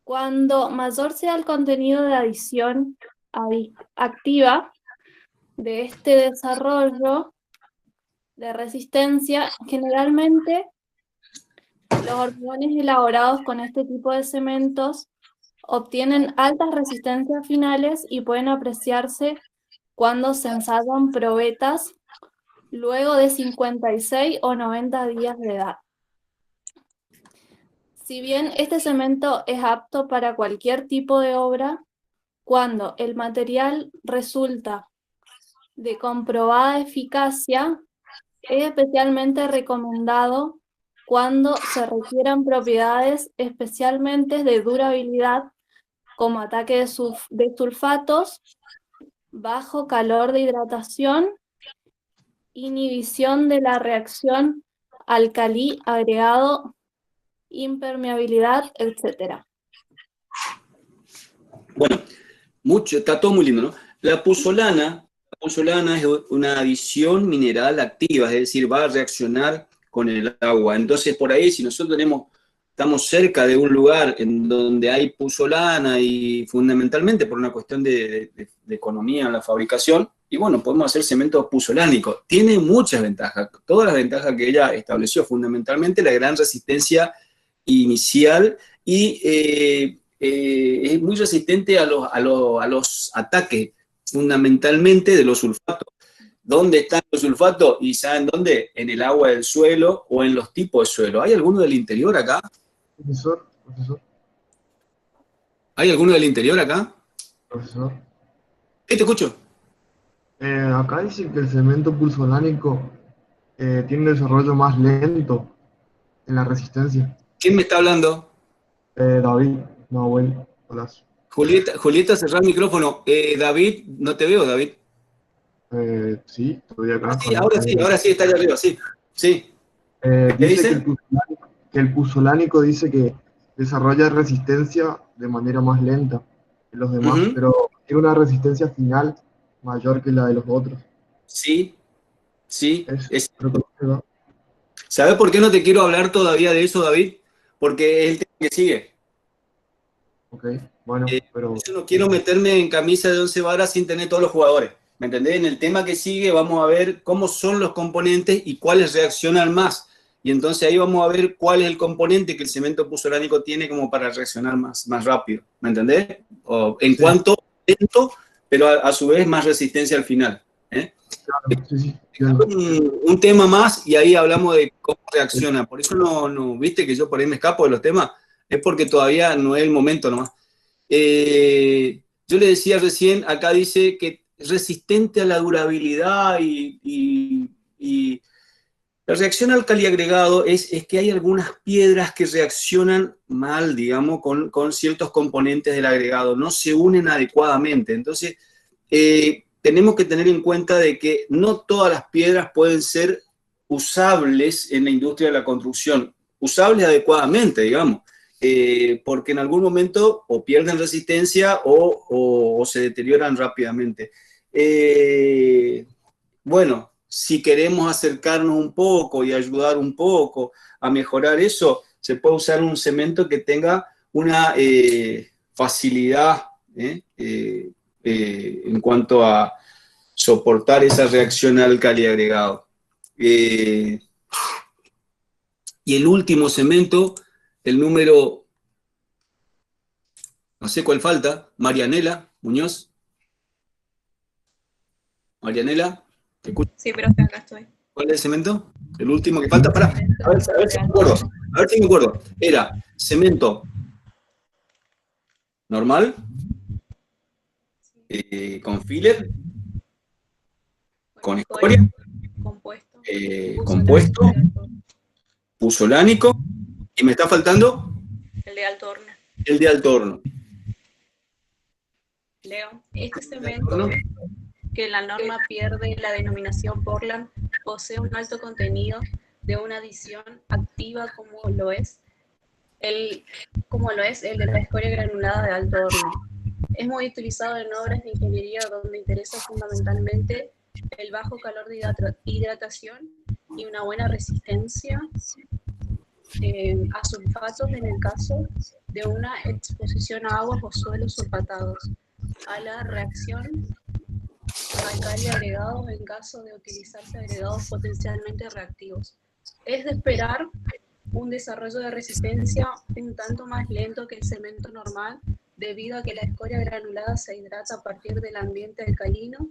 Cuando mayor sea el contenido de adición activa de este desarrollo, de resistencia, generalmente los hormigones elaborados con este tipo de cementos obtienen altas resistencias finales y pueden apreciarse cuando se ensayan probetas luego de 56 o 90 días de edad. Si bien este cemento es apto para cualquier tipo de obra, cuando el material resulta de comprobada eficacia, es especialmente recomendado cuando se requieran propiedades especialmente de durabilidad, como ataque de sulfatos, bajo calor de hidratación, inhibición de la reacción alcalí agregado, impermeabilidad, etc. Bueno, está todo muy lindo, ¿no? La puzzolana es una adición mineral activa, es decir, va a reaccionar con el agua. Entonces, por ahí, si nosotros estamos cerca de un lugar en donde hay puzzolana y fundamentalmente por una cuestión de economía en la fabricación, y bueno, podemos hacer cemento puzzolánico. Tiene muchas ventajas, todas las ventajas que ella estableció, fundamentalmente la gran resistencia inicial y es muy resistente a los ataques, fundamentalmente de los sulfatos. ¿Dónde están los sulfatos? ¿Y saben dónde? En el agua del suelo o en los tipos de suelo. ¿Hay alguno del interior acá? Profesor. ¿Hay alguno del interior acá? Profesor. Te escucho. Acá dicen que el cemento pulsolánico tiene un desarrollo más lento en la resistencia. ¿Quién me está hablando? David, Nahuel, hola. Julieta, cerrá el micrófono. David, no te veo, David. Sí, estoy acá. Ahora sí, está allá arriba, sí. ¿Qué dice? Que el puzzolánico dice que desarrolla resistencia de manera más lenta que los demás, pero tiene una resistencia final mayor que la de los otros. Sí. ¿Sabes por qué no te quiero hablar todavía de eso, David? Porque es el tema que sigue. Ok, bueno, pero... Yo no quiero meterme en camisa de 11 varas sin tener todos los jugadores. ¿Me entendés? En el tema que sigue vamos a ver cómo son los componentes y cuáles reaccionan más. Y entonces ahí vamos a ver cuál es el componente que el cemento puzzolánico tiene como para reaccionar más rápido. ¿Me entendés? En cuanto lento, pero a su vez más resistencia al final. Un tema más y ahí hablamos de cómo reacciona. Por eso no, viste que yo por ahí me escapo de los temas. Es porque todavía no es el momento nomás. Yo le decía recién, acá dice que resistente a la durabilidad y la reacción alcali agregado es que hay algunas piedras que reaccionan mal, digamos, con ciertos componentes del agregado, no se unen adecuadamente. Entonces, tenemos que tener en cuenta de que no todas las piedras pueden ser usables en la industria de la construcción, usables adecuadamente, digamos, porque en algún momento o pierden resistencia o se deterioran rápidamente. Bueno, si queremos acercarnos un poco y ayudar un poco a mejorar eso, se puede usar un cemento que tenga una facilidad en cuanto a soportar esa reacción alcali agregado. Y el último cemento, el número, no sé cuál falta, Marianela Muñoz. Marianela, ¿te escuchas? Sí, pero acá estoy. ¿Cuál es el cemento? El último que falta, pará, a ver si me acuerdo. A ver si me acuerdo. Era cemento normal, con filler, con escoria, compuesto, puzzolánico, y me está faltando el de alto horno. El de alto horno. Leo, este cemento que la norma pierde la denominación Portland posee un alto contenido de una adición activa como lo es el de la escoria granulada de alto horno. Es muy utilizado en obras de ingeniería donde interesa fundamentalmente el bajo calor de hidratación y una buena resistencia a sulfatos en el caso de una exposición a aguas o suelos sulfatados, a la reacción alcali agregados en caso de utilizarse agregados potencialmente reactivos. Es de esperar un desarrollo de resistencia un tanto más lento que el cemento normal, debido a que la escoria granulada se hidrata a partir del ambiente alcalino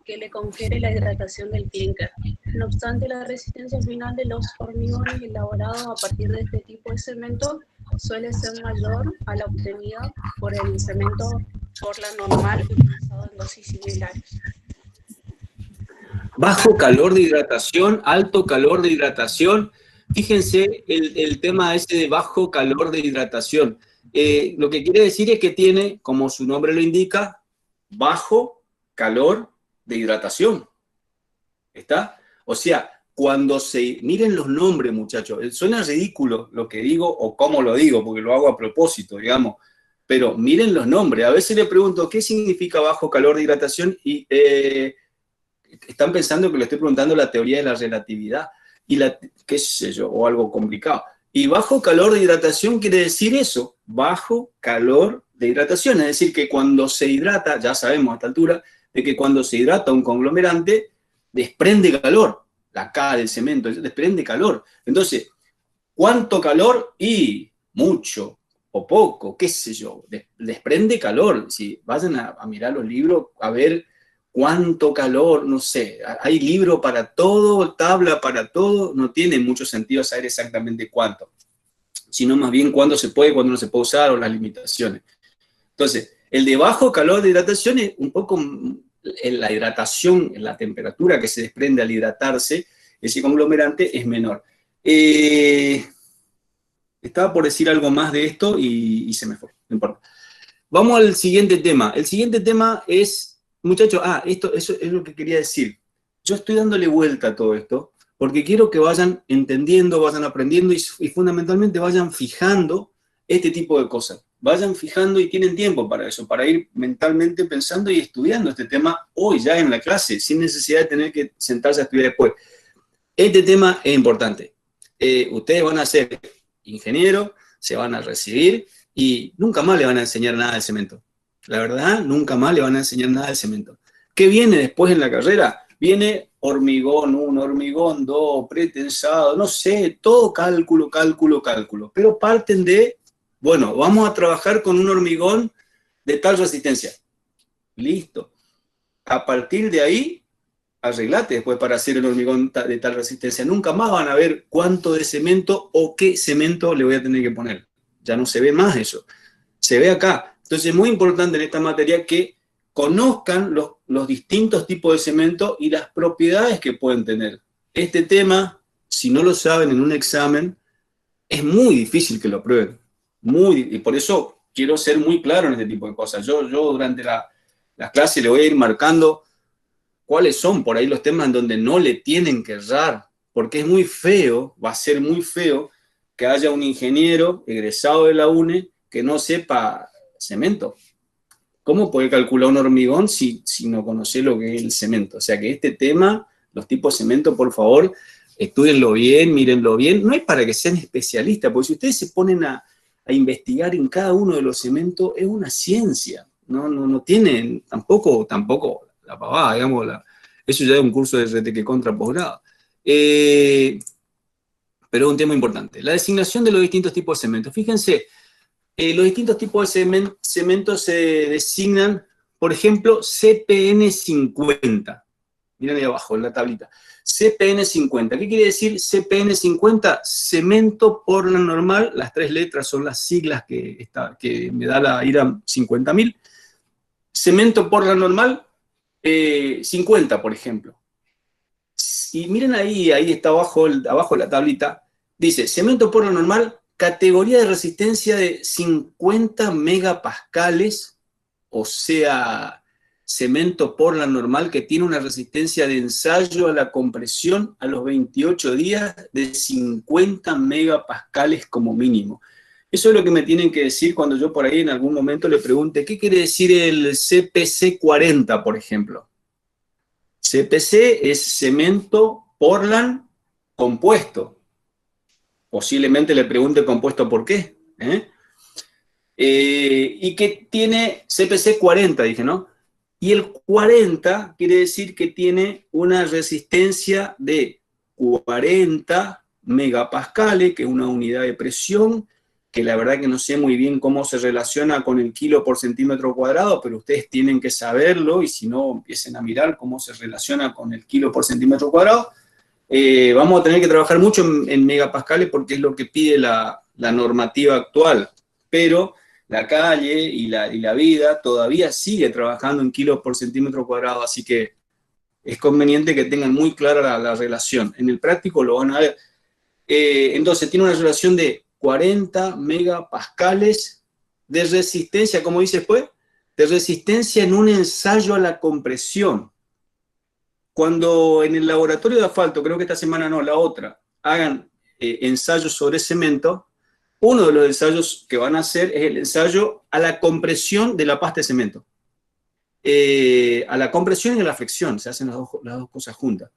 que le confiere la hidratación del clínker. No obstante, la resistencia final de los hormigones elaborados a partir de este tipo de cemento suele ser mayor a la obtenida por el cemento Portland normal utilizado en dosis similares. Bajo calor de hidratación, alto calor de hidratación. Fíjense el tema ese de bajo calor de hidratación. Lo que quiere decir es que tiene, como su nombre lo indica, bajo calor de hidratación. ¿Está? O sea, cuando se... Miren los nombres, muchachos. Suena ridículo lo que digo o cómo lo digo, porque lo hago a propósito, digamos. Pero miren los nombres. A veces le pregunto, ¿qué significa bajo calor de hidratación? Y están pensando que le estoy preguntando la teoría de la relatividad. Y qué sé yo, o algo complicado. Y bajo calor de hidratación quiere decir eso, bajo calor de hidratación. Es decir, que cuando se hidrata, ya sabemos a esta altura, de que cuando se hidrata un conglomerante, desprende calor. La K del cemento, desprende calor. Entonces, ¿cuánto calor? Y mucho o poco, qué sé yo, desprende calor. Si vayan a mirar los libros, a ver cuánto calor, no sé, hay libro para todo, tabla para todo, no tiene mucho sentido saber exactamente cuánto, sino más bien cuándo se puede, cuándo no se puede usar, o las limitaciones. Entonces, el de bajo calor de hidratación es un poco la hidratación, la temperatura que se desprende al hidratarse, ese conglomerante es menor. Estaba por decir algo más de esto y se me fue, no importa. Vamos al siguiente tema. El siguiente tema es... Muchachos, eso es lo que quería decir. Yo estoy dándole vuelta a todo esto porque quiero que vayan entendiendo, vayan aprendiendo y fundamentalmente vayan fijando este tipo de cosas. Vayan fijando y tienen tiempo para eso, para ir mentalmente pensando y estudiando este tema hoy ya en la clase, sin necesidad de tener que sentarse a estudiar después. Este tema es importante. Ustedes van a ser ingenieros, se van a recibir y nunca más le van a enseñar nada del cemento. La verdad, nunca más le van a enseñar nada de cemento. ¿Qué viene después en la carrera? Viene hormigón 1, hormigón 2, pretensado, no sé, todo cálculo. Pero parten de, bueno, vamos a trabajar con un hormigón de tal resistencia. Listo. A partir de ahí, arreglate después para hacer el hormigón de tal resistencia. Nunca más van a ver cuánto de cemento o qué cemento le voy a tener que poner. Ya no se ve más eso. Se ve acá. Entonces es muy importante en esta materia que conozcan los distintos tipos de cemento y las propiedades que pueden tener. Este tema, si no lo saben en un examen, es muy difícil que lo aprueben. Y por eso quiero ser muy claro en este tipo de cosas. Yo durante las clases le voy a ir marcando cuáles son por ahí los temas en donde no le tienen que errar, porque es muy feo, va a ser muy feo que haya un ingeniero egresado de la UNE que no sepa cemento. ¿Cómo puede calcular un hormigón si no conoce lo que es el cemento? O sea que este tema, los tipos de cemento, por favor, estúdienlo bien, mírenlo bien. No es para que sean especialistas, porque si ustedes se ponen a investigar en cada uno de los cementos, es una ciencia. No tienen tampoco la pavada, digamos, eso ya es un curso de RTQ contra posgrado. Pero es un tema importante. La designación de los distintos tipos de cemento. Fíjense, los distintos tipos de cemento se designan, por ejemplo, CPN50. Miren ahí abajo, en la tablita. CPN50. ¿Qué quiere decir CPN50? Cemento Portland normal. Las 3 letras son las siglas que me da la IRAM 50.000. Cemento Portland normal, 50, por ejemplo. Y miren ahí está abajo la tablita. Dice, cemento Portland normal, categoría de resistencia de 50 megapascales, o sea, cemento Portland normal que tiene una resistencia de ensayo a la compresión a los 28 días de 50 megapascales como mínimo. Eso es lo que me tienen que decir cuando yo por ahí en algún momento le pregunte, ¿qué quiere decir el CPC 40, por ejemplo? CPC es cemento Portland compuesto. Posiblemente le pregunte compuesto por qué. Y que tiene CPC 40, dije, ¿no? Y el 40 quiere decir que tiene una resistencia de 40 megapascales, que es una unidad de presión, que la verdad que no sé muy bien cómo se relaciona con el kilo por centímetro cuadrado, pero ustedes tienen que saberlo, y si no, empiecen a mirar cómo se relaciona con el kilo por centímetro cuadrado. Vamos a tener que trabajar mucho en megapascales porque es lo que pide la normativa actual, pero la calle y la vida todavía sigue trabajando en kilos por centímetro cuadrado, así que es conveniente que tengan muy clara la relación. En el práctico lo van a ver. Entonces, tiene una relación de 40 megapascales de resistencia, como dice después, de resistencia en un ensayo a la compresión. Cuando en el laboratorio de asfalto, creo que esta semana no, la otra, hagan ensayos sobre cemento, uno de los ensayos que van a hacer es el ensayo a la compresión de la pasta de cemento. A la compresión y a la flexión, se hacen las dos cosas juntas.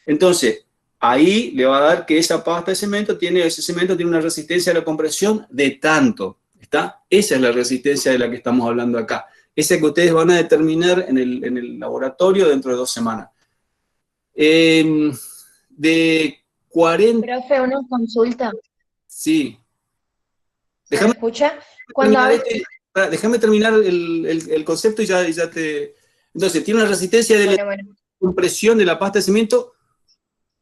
Entonces, ahí le va a dar que esa pasta de cemento ese cemento tiene una resistencia a la compresión de tanto, ¿está? Esa es la resistencia de la que estamos hablando acá. Esa que ustedes van a determinar en el laboratorio dentro de 2 semanas. De 40... Profe, una consulta. Sí. ¿Se me escucha? Cuando Déjame terminar el concepto y ya te... Entonces, tiene una resistencia de la compresión de la pasta de cemento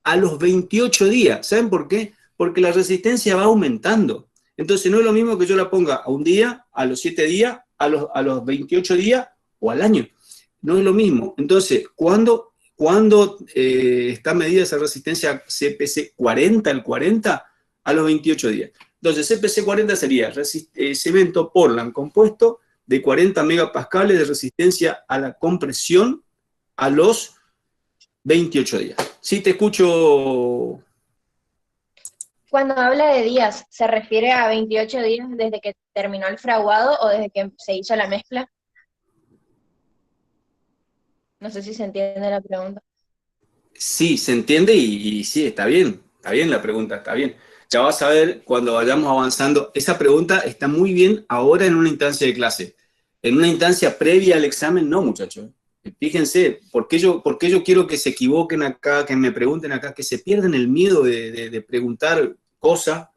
a los 28 días. ¿Saben por qué? Porque la resistencia va aumentando. Entonces, no es lo mismo que yo la ponga a un día, a los 7 días, a los 28 días o al año. No es lo mismo. Entonces, cuando está medida esa resistencia CPC 40, el 40, a los 28 días. Entonces, CPC 40 sería cemento Portland compuesto de 40 megapascales de resistencia a la compresión a los 28 días. Sí, te escucho. Cuando habla de días, ¿se refiere a 28 días desde que terminó el fraguado o desde que se hizo la mezcla? No sé si se entiende la pregunta. Sí, se entiende y sí, está bien la pregunta, está bien. Ya vas a ver cuando vayamos avanzando. Esa pregunta está muy bien ahora en una instancia de clase. En una instancia previa al examen, no, muchachos. Fíjense, ¿por qué yo quiero que se equivoquen acá, que me pregunten acá, que se pierdan el miedo de preguntar cosas?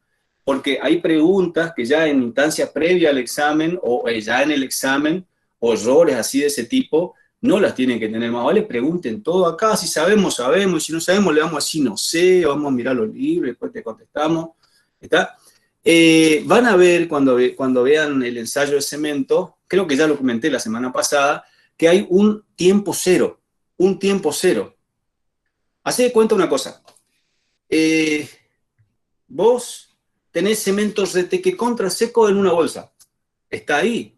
Porque hay preguntas que ya en instancia previa al examen, o ya en el examen, o errores así de ese tipo, no las tienen que tener. Más vale pregunten todo acá, si sabemos, y si no sabemos le vamos a decir no sé, vamos a mirar los libros, después te contestamos, ¿está? Van a ver cuando vean el ensayo de cemento, creo que ya lo comenté la semana pasada, que hay un tiempo cero. Hacé de cuenta una cosa. Vos tenés cemento reteque contra seco en una bolsa. Está ahí.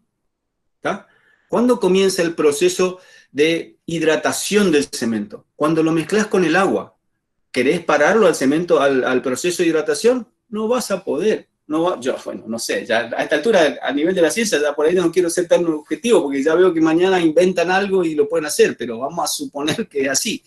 ¿Está? ¿Cuándo comienza el proceso de hidratación del cemento? Cuando lo mezclas con el agua. ¿Querés pararlo al cemento, al proceso de hidratación? No vas a poder. Bueno, no sé, ya a esta altura, a nivel de la ciencia, ya por ahí no quiero ser tan objetivo, porque ya veo que mañana inventan algo y lo pueden hacer, pero vamos a suponer que es así.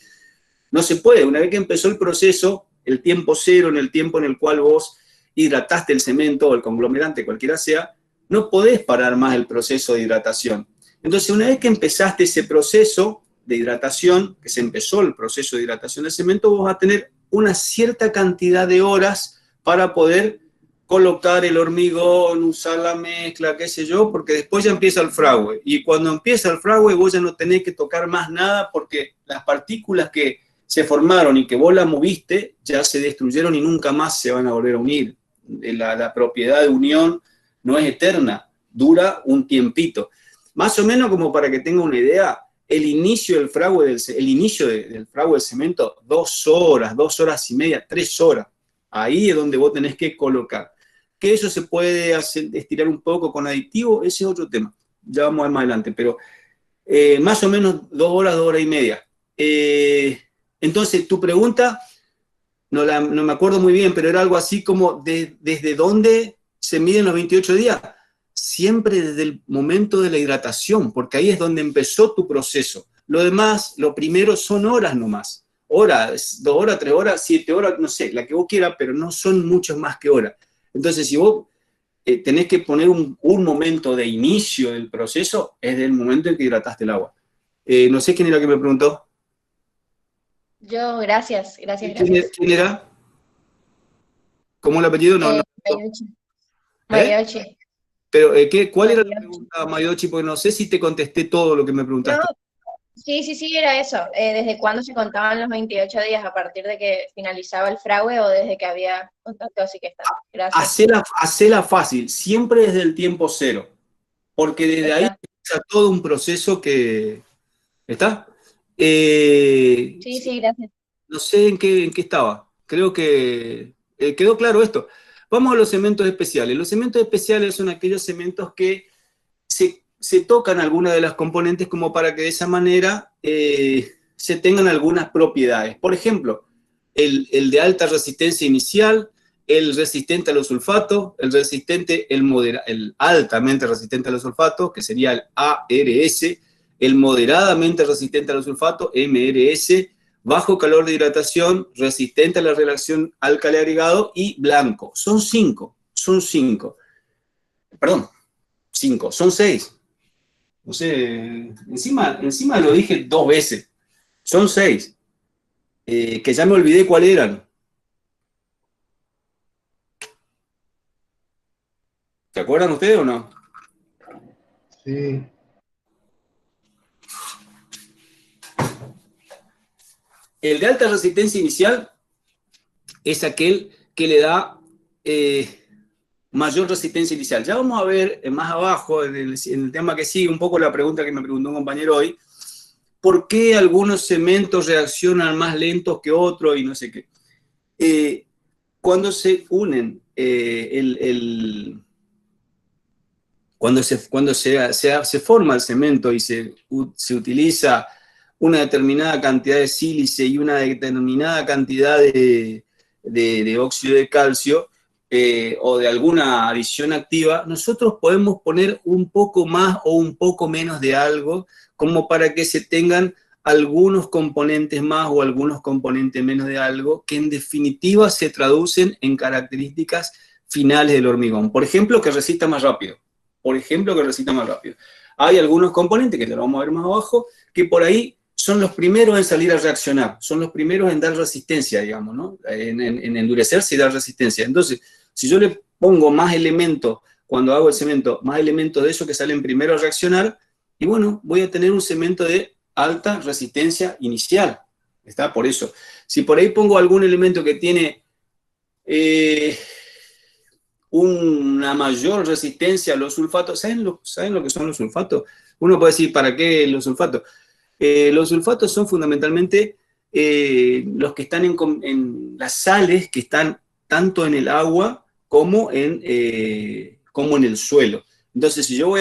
No se puede. Una vez que empezó el proceso, el tiempo cero, en el tiempo en el cual vos hidrataste el cemento o el conglomerante, cualquiera sea, no podés parar más el proceso de hidratación. Entonces, una vez que empezaste ese proceso de hidratación, que se empezó el proceso de hidratación del cemento, vos vas a tener una cierta cantidad de horas para poder colocar el hormigón, usar la mezcla, qué sé yo, porque después ya empieza el fragüe. Y cuando empieza el fragüe, vos ya no tenés que tocar más nada porque las partículas que se formaron y que vos las moviste ya se destruyeron y nunca más se van a volver a unir. La propiedad de unión no es eterna, dura un tiempito. Más o menos como para que tenga una idea, el inicio del fragüe del fragüe del cemento, 2 horas, 2 horas y media, 3 horas. Ahí es donde vos tenés que colocar. Que eso se puede estirar un poco con aditivo, ese es otro tema. Ya vamos a ver más adelante, pero más o menos 2 horas, 2 horas y media. Entonces, tu pregunta, no me acuerdo muy bien, pero era algo así como ¿desde dónde se miden los 28 días? Siempre desde el momento de la hidratación, porque ahí es donde empezó tu proceso. Lo demás, lo primero son horas nomás. Horas, 2 horas, 3 horas, 7 horas, no sé, la que vos quieras, pero no son muchas más que horas. Entonces, si vos tenés que poner un momento de inicio del proceso, es del momento en que hidrataste el agua. No sé quién era que me preguntó. Yo, gracias, gracias. ¿Quién era? ¿Cómo el apellido? No. Mayochi. Pero, ¿cuál era la pregunta, Mayochi? Porque no sé si te contesté todo lo que me preguntaste. No, sí, era eso. ¿Desde cuándo se contaban los 28 días? ¿A partir de que finalizaba el fraude o desde que había contacto? Así que está. Gracias. Hacela fácil, siempre desde el tiempo cero, porque desde ahí empieza todo un proceso que... ¿Está? Sí, gracias. No sé en qué estaba. Creo que quedó claro esto. Vamos a los cementos especiales. Los cementos especiales son aquellos cementos que se tocan algunas de las componentes como para que de esa manera se tengan algunas propiedades. Por ejemplo, el de alta resistencia inicial, el resistente a los sulfatos, el altamente resistente a los sulfatos, que sería el ARS, el moderadamente resistente a los sulfatos, MRS, bajo calor de hidratación, resistente a la reacción álcali-agregado y blanco. Son 5. Perdón, 5, son 6. No sé, encima lo dije 2 veces. Son 6. Que ya me olvidé cuáles eran. ¿Se acuerdan ustedes o no? Sí. El de alta resistencia inicial es aquel que le da mayor resistencia inicial. Ya vamos a ver más abajo, en el tema que sigue, un poco la pregunta que me preguntó un compañero hoy, ¿por qué algunos cementos reaccionan más lentos que otros y no sé qué? Cuando se unen, cuando se forma el cemento y se utiliza una determinada cantidad de sílice y una determinada cantidad de óxido de calcio o de alguna adición activa, nosotros podemos poner un poco más o un poco menos de algo como para que se tengan algunos componentes más o algunos componentes menos de algo que en definitiva se traducen en características finales del hormigón. Por ejemplo, que resista más rápido. Hay algunos componentes, que te lo vamos a ver más abajo, que por ahí son los primeros en salir a reaccionar, son los primeros en dar resistencia, digamos, ¿no? En endurecerse y dar resistencia. Entonces, si yo le pongo más elementos, cuando hago el cemento, más elementos de esos que salen primero a reaccionar, y bueno, voy a tener un cemento de alta resistencia inicial. ¿Está? Por eso. Si por ahí pongo algún elemento que tiene una mayor resistencia a los sulfatos, ¿saben lo que son los sulfatos? Uno puede decir, ¿para qué los sulfatos? Los sulfatos son fundamentalmente los que están en las sales que están tanto en el agua como en el suelo. Entonces, si yo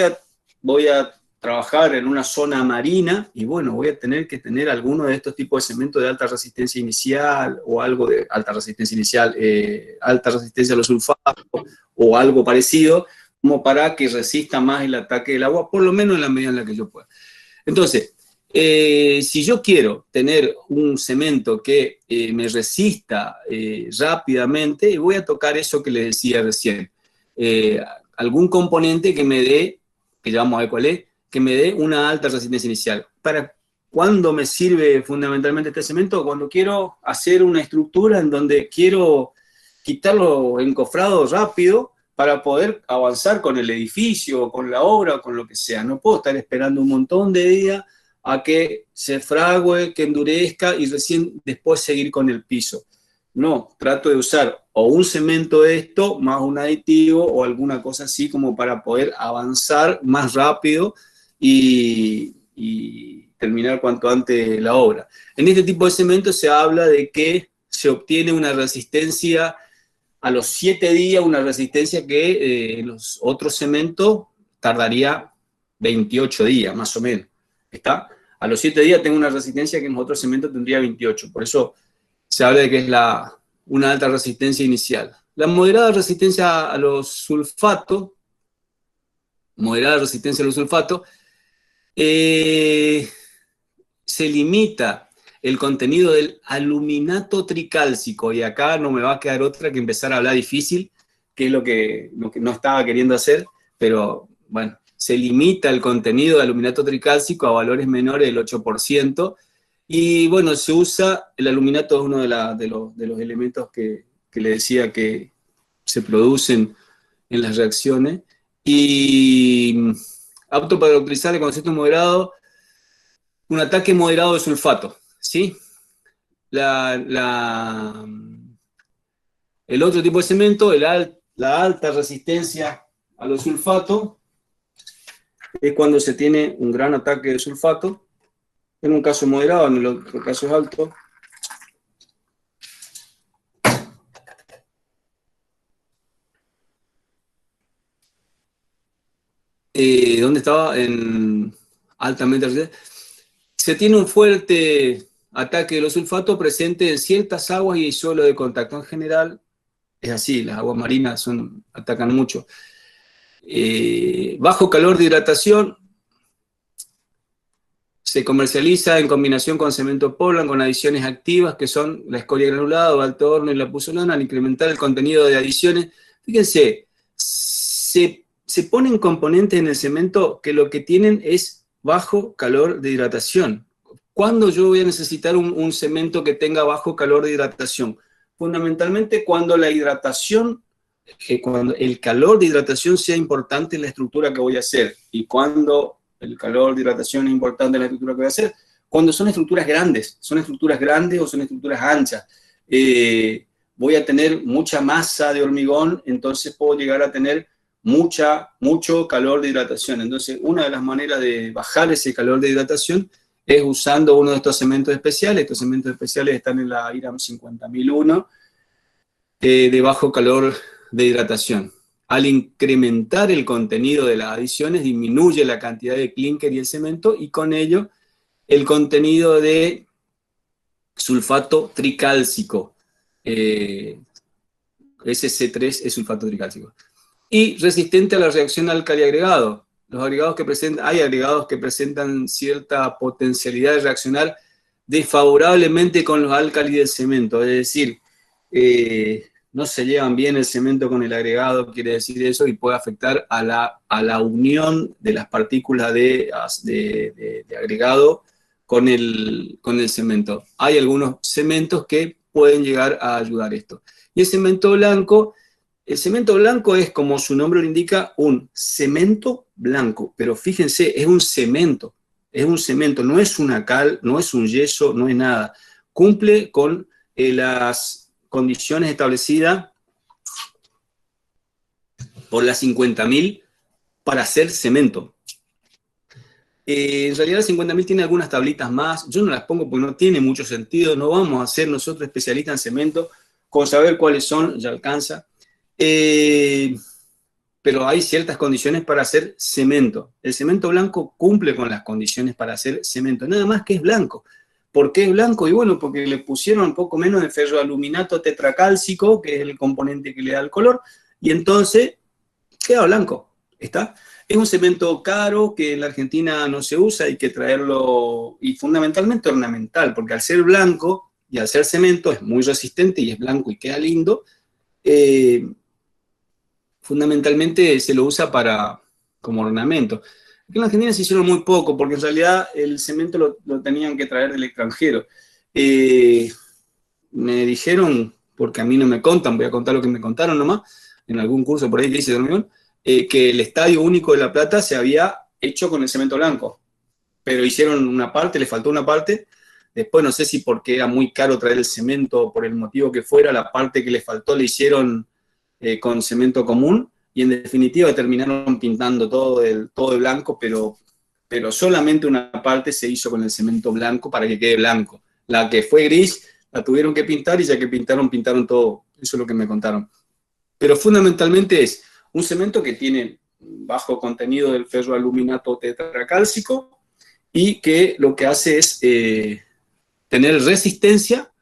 voy a trabajar en una zona marina, y bueno, voy a tener que tener alguno de estos tipos de cemento de alta resistencia inicial, o algo de alta resistencia inicial, alta resistencia a los sulfatos, o algo parecido, como para que resista más el ataque del agua, por lo menos en la medida en la que yo pueda. Entonces, si yo quiero tener un cemento que me resista rápidamente, voy a tocar eso que les decía recién. Algún componente que me dé, que ya vamos a ver cuál es, que me dé una alta resistencia inicial. ¿Para cuándo me sirve fundamentalmente este cemento? Cuando quiero hacer una estructura en donde quiero quitarlo encofrado rápido para poder avanzar con el edificio, con la obra, o con lo que sea. No puedo estar esperando un montón de días a que se frague, que endurezca y recién después seguir con el piso. No, trato de usar o un cemento de esto, más un aditivo o alguna cosa así como para poder avanzar más rápido y terminar cuanto antes la obra. En este tipo de cemento se habla de que se obtiene una resistencia a los 7 días, una resistencia que en los otros cementos tardaría 28 días, más o menos. ¿Está? A los 7 días tengo una resistencia que en los otros cementos tendría 28. Por eso se habla de que es una alta resistencia inicial. La moderada resistencia a los sulfatos, se limita el contenido del aluminato tricálcico, y acá no me va a quedar otra que empezar a hablar difícil, que es lo que no estaba queriendo hacer, pero bueno, se limita el contenido de aluminato tricálcico a valores menores del 8%, y bueno, se usa, el aluminato es uno de los elementos que le decía que se producen en las reacciones, y apto para utilizar el concepto moderado, un ataque moderado de sulfato, ¿sí? El otro tipo de cemento, la alta resistencia a los sulfatos, es cuando se tiene un gran ataque de sulfato, en un caso moderado, en el otro caso es alto. ¿Dónde estaba? En altamente resistente. Se tiene un fuerte ataque de los sulfatos presente en ciertas aguas y suelo de contacto. En general es así, las aguas marinas atacan mucho. Bajo calor de hidratación, se comercializa en combinación con cemento Portland con adiciones activas que son la escoria granulada, balto horno y la pusolana. Al incrementar el contenido de adiciones, fíjense, se ponen componentes en el cemento que lo que tienen es bajo calor de hidratación. ¿Cuándo yo voy a necesitar un cemento que tenga bajo calor de hidratación? Fundamentalmente cuando la hidratación, cuando el calor de hidratación sea importante en la estructura que voy a hacer. Y cuando el calor de hidratación es importante en la estructura que voy a hacer, cuando son estructuras grandes o son estructuras anchas. Voy a tener mucha masa de hormigón, entonces puedo llegar a tener mucho calor de hidratación. Entonces, una de las maneras de bajar ese calor de hidratación es usando uno de estos cementos especiales. Estos cementos especiales están en la IRAM 50001, de bajo calor de hidratación. Al incrementar el contenido de las adiciones, disminuye la cantidad de clínker y el cemento, y con ello el contenido de sulfato tricálcico. SC3 es sulfato tricálcico. Y resistente a la reacción álcali-agregado. Hay agregados que presentan cierta potencialidad de reaccionar desfavorablemente con los álcalis del cemento, es decir, no se llevan bien el cemento con el agregado, quiere decir eso, y puede afectar a la unión de las partículas de agregado con el cemento. Hay algunos cementos que pueden llegar a ayudar esto. Y el cemento blanco es, como su nombre lo indica, un cemento blanco, pero fíjense, es un cemento, no es una cal, no es un yeso, no es nada. Cumple con las condiciones establecidas por la 50.000 para hacer cemento. En realidad la 50.000 tiene algunas tablitas más, yo no las pongo porque no tiene mucho sentido, no vamos a ser nosotros especialistas en cemento, con saber cuáles son ya alcanza. Pero hay ciertas condiciones para hacer cemento. El cemento blanco cumple con las condiciones para hacer cemento, nada más que es blanco. ¿Por qué es blanco? Y bueno, porque le pusieron un poco menos de ferroaluminato tetracálcico, que es el componente que le da el color, y entonces queda blanco. ¿Está? Es un cemento caro que en la Argentina no se usa, hay que traerlo, y fundamentalmente ornamental, porque al ser blanco y al ser cemento es muy resistente y es blanco y queda lindo. Fundamentalmente se lo usa como ornamento. Aquí en la Argentina se hicieron muy poco, porque en realidad el cemento lo tenían que traer del extranjero. Me dijeron, porque a mí no me contan, voy a contar lo que me contaron nomás, en algún curso por ahí que hice de hormigón, que el Estadio Único de La Plata se había hecho con el cemento blanco, pero hicieron una parte, le faltó una parte. Después no sé si porque era muy caro traer el cemento o por el motivo que fuera, la parte que le faltó le hicieron con cemento común, y en definitiva terminaron pintando todo de blanco, pero solamente una parte se hizo con el cemento blanco para que quede blanco. La que fue gris la tuvieron que pintar, y ya que pintaron todo. Eso es lo que me contaron. Pero fundamentalmente es un cemento que tiene bajo contenido del ferroaluminato tetracálcico, y que lo que hace es tener resistencia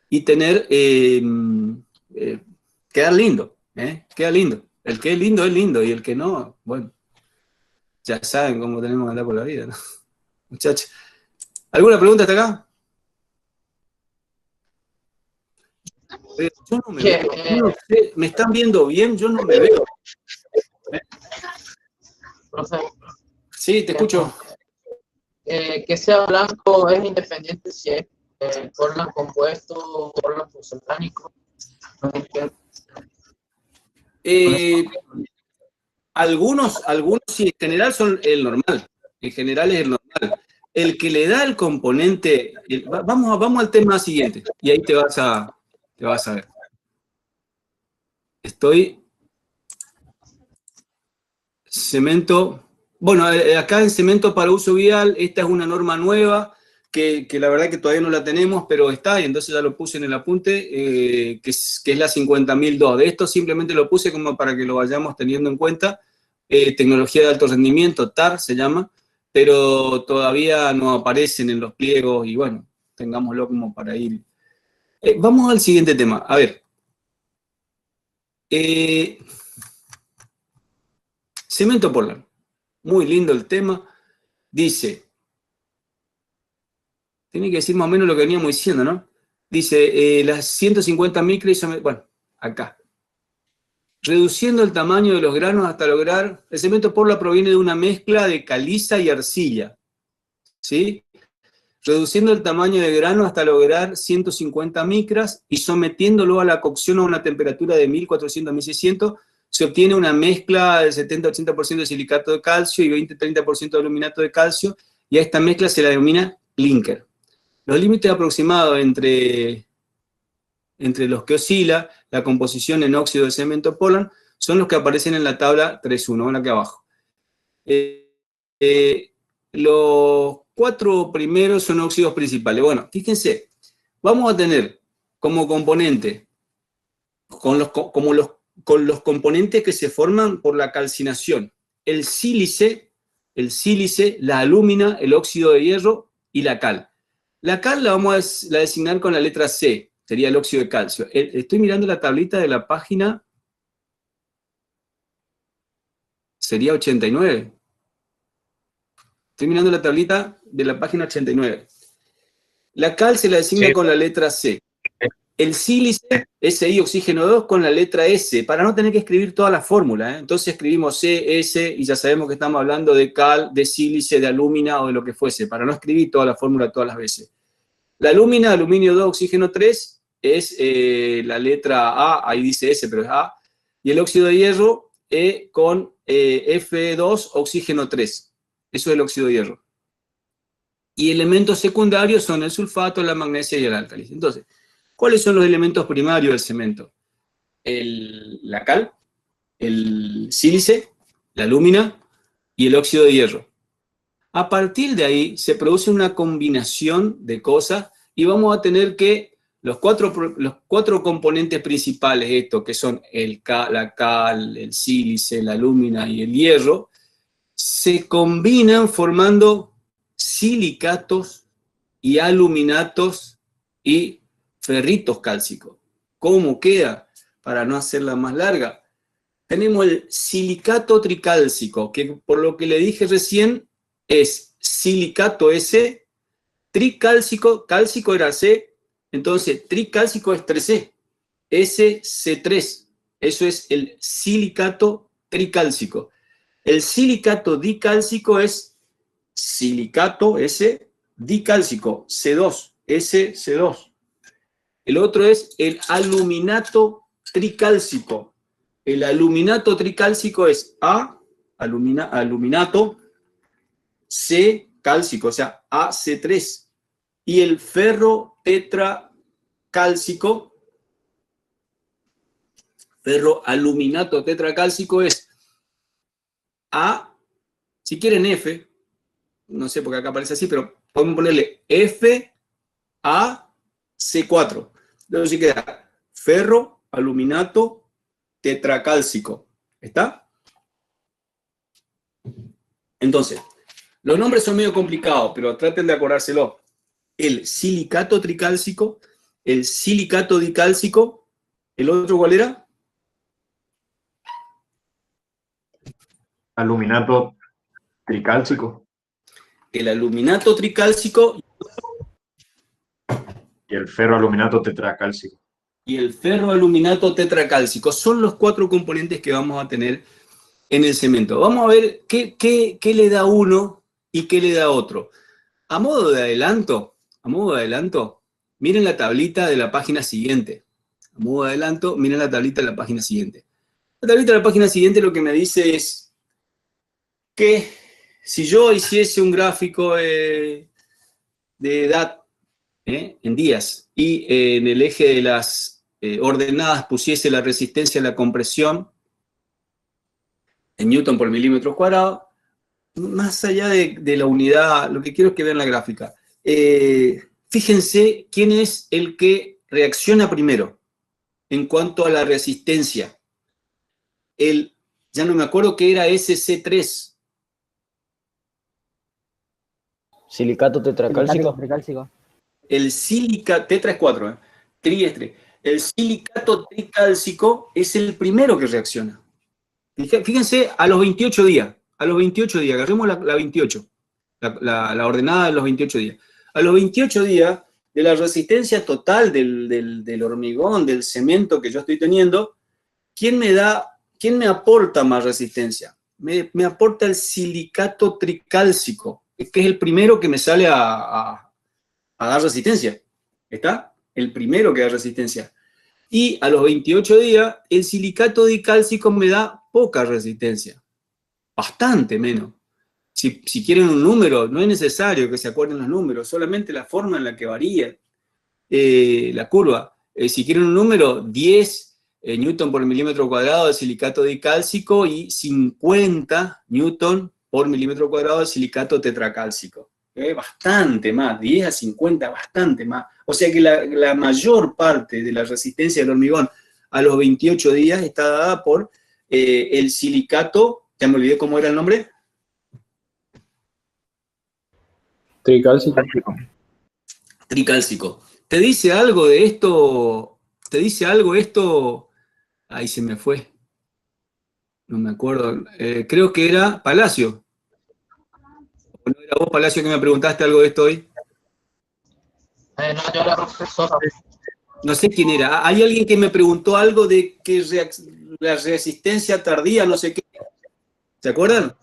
y tener quedar lindo. Queda lindo. El que es lindo, y el que no, bueno, ya saben cómo tenemos que andar por la vida, ¿no? Muchachos, ¿alguna pregunta hasta acá? Yo no me veo, yo no sé, ¿me están viendo bien? Yo no me veo. Sí, te escucho. Que sea blanco es independiente si es Portland compuesto o Portland pusolánico. Algunos sí, en general son el normal. En general es el normal. El que le da el componente, vamos al tema siguiente, y ahí te vas a ver. Cemento. Bueno, acá en cemento para uso vial, esta es una norma nueva, que la verdad que todavía no la tenemos, pero está, y entonces ya lo puse en el apunte, que es la 50.002. De esto simplemente lo puse como para que lo vayamos teniendo en cuenta. Tecnología de alto rendimiento, TAR se llama, pero todavía no aparecen en los pliegos, y bueno, tengámoslo como para ir. Vamos al siguiente tema. A ver. Cemento Portland. Muy lindo el tema. Dice, tiene que decir más o menos lo que veníamos diciendo, ¿no? Dice, las 150 micras, bueno, acá. Reduciendo el tamaño de los granos hasta lograr, el cemento Portland proviene de una mezcla de caliza y arcilla, ¿sí? Reduciendo el tamaño de grano hasta lograr 150 micras y sometiéndolo a la cocción a una temperatura de 1400 a 1600, se obtiene una mezcla del 70-80% de silicato de calcio y 20-30% de aluminato de calcio, y a esta mezcla se la denomina clinker. Los límites aproximados entre los que oscila la composición en óxido de cemento Portland son los que aparecen en la tabla 3.1, ven aquí abajo. Los 4 primeros son óxidos principales. Bueno, fíjense, vamos a tener como componente, con los componentes que se forman por la calcinación, el sílice, la alúmina, el óxido de hierro y la cal. La cal la vamos a designar con la letra C, sería el óxido de calcio. Estoy mirando la tablita de la página, sería 89. Estoy mirando la tablita de la página 89. La cal se la designa con la letra C. El sílice, Si, oxígeno 2, con la letra S, para no tener que escribir toda la fórmula, ¿eh? Entonces escribimos C, S, y ya sabemos que estamos hablando de cal, de sílice, de alúmina o de lo que fuese, para no escribir toda la fórmula todas las veces. La alúmina, aluminio 2, oxígeno 3, es la letra A, ahí dice S, pero es A, y el óxido de hierro con F2, oxígeno 3. Eso es el óxido de hierro. Y elementos secundarios son el sulfato, la magnesia y el álcalis. Entonces, ¿cuáles son los elementos primarios del cemento? La cal, el sílice, la alúmina y el óxido de hierro. A partir de ahí se produce una combinación de cosas y vamos a tener que los cuatro componentes principales, estos que son la cal, el sílice, la alúmina y el hierro, se combinan formando silicatos y aluminatos y ferritos cálcicos. ¿Cómo queda? Para no hacerla más larga. Tenemos el silicato tricálcico, que por lo que le dije recién es silicato S, tricálcico, cálcico era C, entonces tricálcico es 3C, SC3, eso es el silicato tricálcico. El silicato dicálcico es silicato S, dicálcico, C2, SC2. El otro es el aluminato tricálcico. El aluminato tricálcico es A, aluminato, C, cálcico, o sea, AC3. Y el ferro tetracálcico, ferroaluminato tetracálcico es A, si quieren F, no sé por qué acá aparece así, pero podemos ponerle F, A, C4. Entonces sí queda ferroaluminato tetracálcico. ¿Está? Entonces, los nombres son medio complicados, pero traten de acordárselo. El silicato tricálcico, el silicato dicálcico, ¿el otro cuál era? Aluminato tricálcico. El aluminato tricálcico. Y el ferroaluminato tetracálcico. Y el ferroaluminato tetracálcico. Son los 4 componentes que vamos a tener en el cemento. Vamos a ver qué le da uno y qué le da otro. A modo de adelanto, miren la tablita de la página siguiente. A modo de adelanto, miren la tablita de la página siguiente. La tablita de la página siguiente lo que me dice es que si yo hiciese un gráfico de edad en días y en el eje de las ordenadas pusiese la resistencia a la compresión en newton por milímetro cuadrado, más allá de la unidad, lo que quiero es que vean la gráfica. Fíjense quién es el que reacciona primero en cuanto a la resistencia. Ya no me acuerdo qué era SC3. Silicato tetracálcico. El silicato, tetra es 4, tri es 3. El silicato tricálcico es el primero que reacciona. Fíjense, a los 28 días, agarremos la 28, la ordenada de los 28 días. A los 28 días de la resistencia total del hormigón, del cemento que yo estoy teniendo, ¿quién me aporta más resistencia? Me aporta el silicato tricálcico, que es el primero que me sale a dar resistencia. ¿Está? El primero que da resistencia. Y a los 28 días, el silicato dicálcico me da poca resistencia. Bastante menos. Si quieren un número, no es necesario que se acuerden los números, solamente la forma en la que varía la curva. Si quieren un número, 10 newton por milímetro cuadrado de silicato dicálcico y 50 newton por milímetro cuadrado de silicato tetracálcico. Bastante más, 10 a 50, bastante más. O sea que la mayor parte de la resistencia del hormigón a los 28 días está dada por el silicato, ya me olvidé cómo era el nombre. Tricálcico. Tricálcico. ¿Te dice algo de esto? ¿Te dice algo esto? Ahí se me fue. No me acuerdo. Creo que era Palacio. ¿O no era vos, Palacio, que me preguntaste algo de esto hoy? No, yo era profesor. No sé quién era. Hay alguien que me preguntó algo de que la resistencia tardía, no sé qué. ¿Se acuerdan?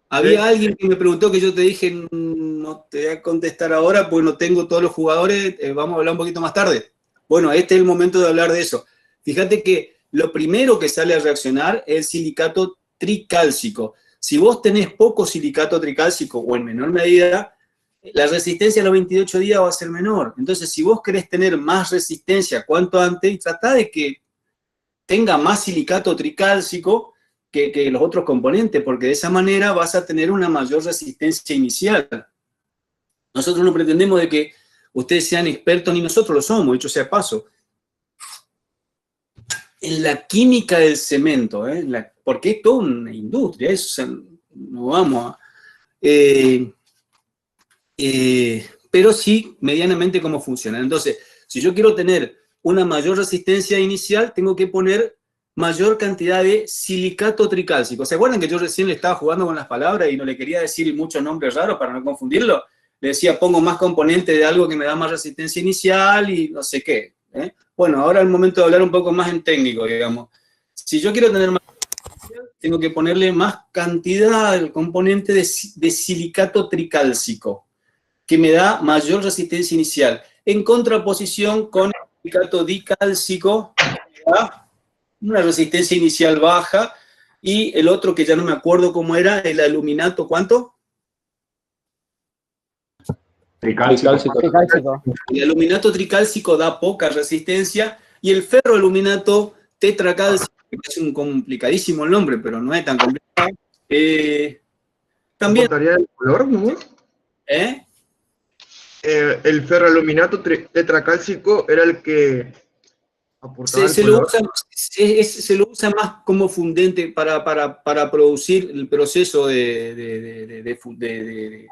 Había alguien que me preguntó que yo te dije, no te voy a contestar ahora porque no tengo todos los jugadores, vamos a hablar un poquito más tarde. Bueno, este es el momento de hablar de eso. Fíjate que lo primero que sale a reaccionar es el silicato tricálcico. Si vos tenés poco silicato tricálcico o en menor medida, la resistencia a los 28 días va a ser menor. Entonces, si vos querés tener más resistencia cuanto antes, tratá de que tenga más silicato tricálcico que los otros componentes, porque de esa manera vas a tener una mayor resistencia inicial. Nosotros no pretendemos de que ustedes sean expertos, ni nosotros lo somos, dicho sea paso. En la química del cemento, porque es toda una industria, eso no vamos a... pero sí medianamente cómo funciona. Entonces, si yo quiero tener una mayor resistencia inicial, tengo que poner mayor cantidad de silicato tricálcico. ¿Se acuerdan que yo recién le estaba jugando con las palabras y no le quería decir muchos nombres raros para no confundirlo? Le decía, pongo más componente de algo que me da más resistencia inicial y no sé qué. Bueno, ahora es el momento de hablar un poco más en técnico, digamos. Si yo quiero tener más resistencia, tengo que ponerle más cantidad del componente de silicato tricálcico, que me da mayor resistencia inicial, en contraposición con el silicato dicálcico, que me da una resistencia inicial baja, y el otro que ya no me acuerdo cómo era, el aluminato, ¿cuánto? Tricálcico. El aluminato tricálcico da poca resistencia, y el ferroaluminato tetracálcico, que es un complicadísimo el nombre, pero no es tan complicado, también... ¿Importaría el color, no? El ferroaluminato tetracálcico era el que aportaba se lo usa más como fundente para producir el proceso de fusión,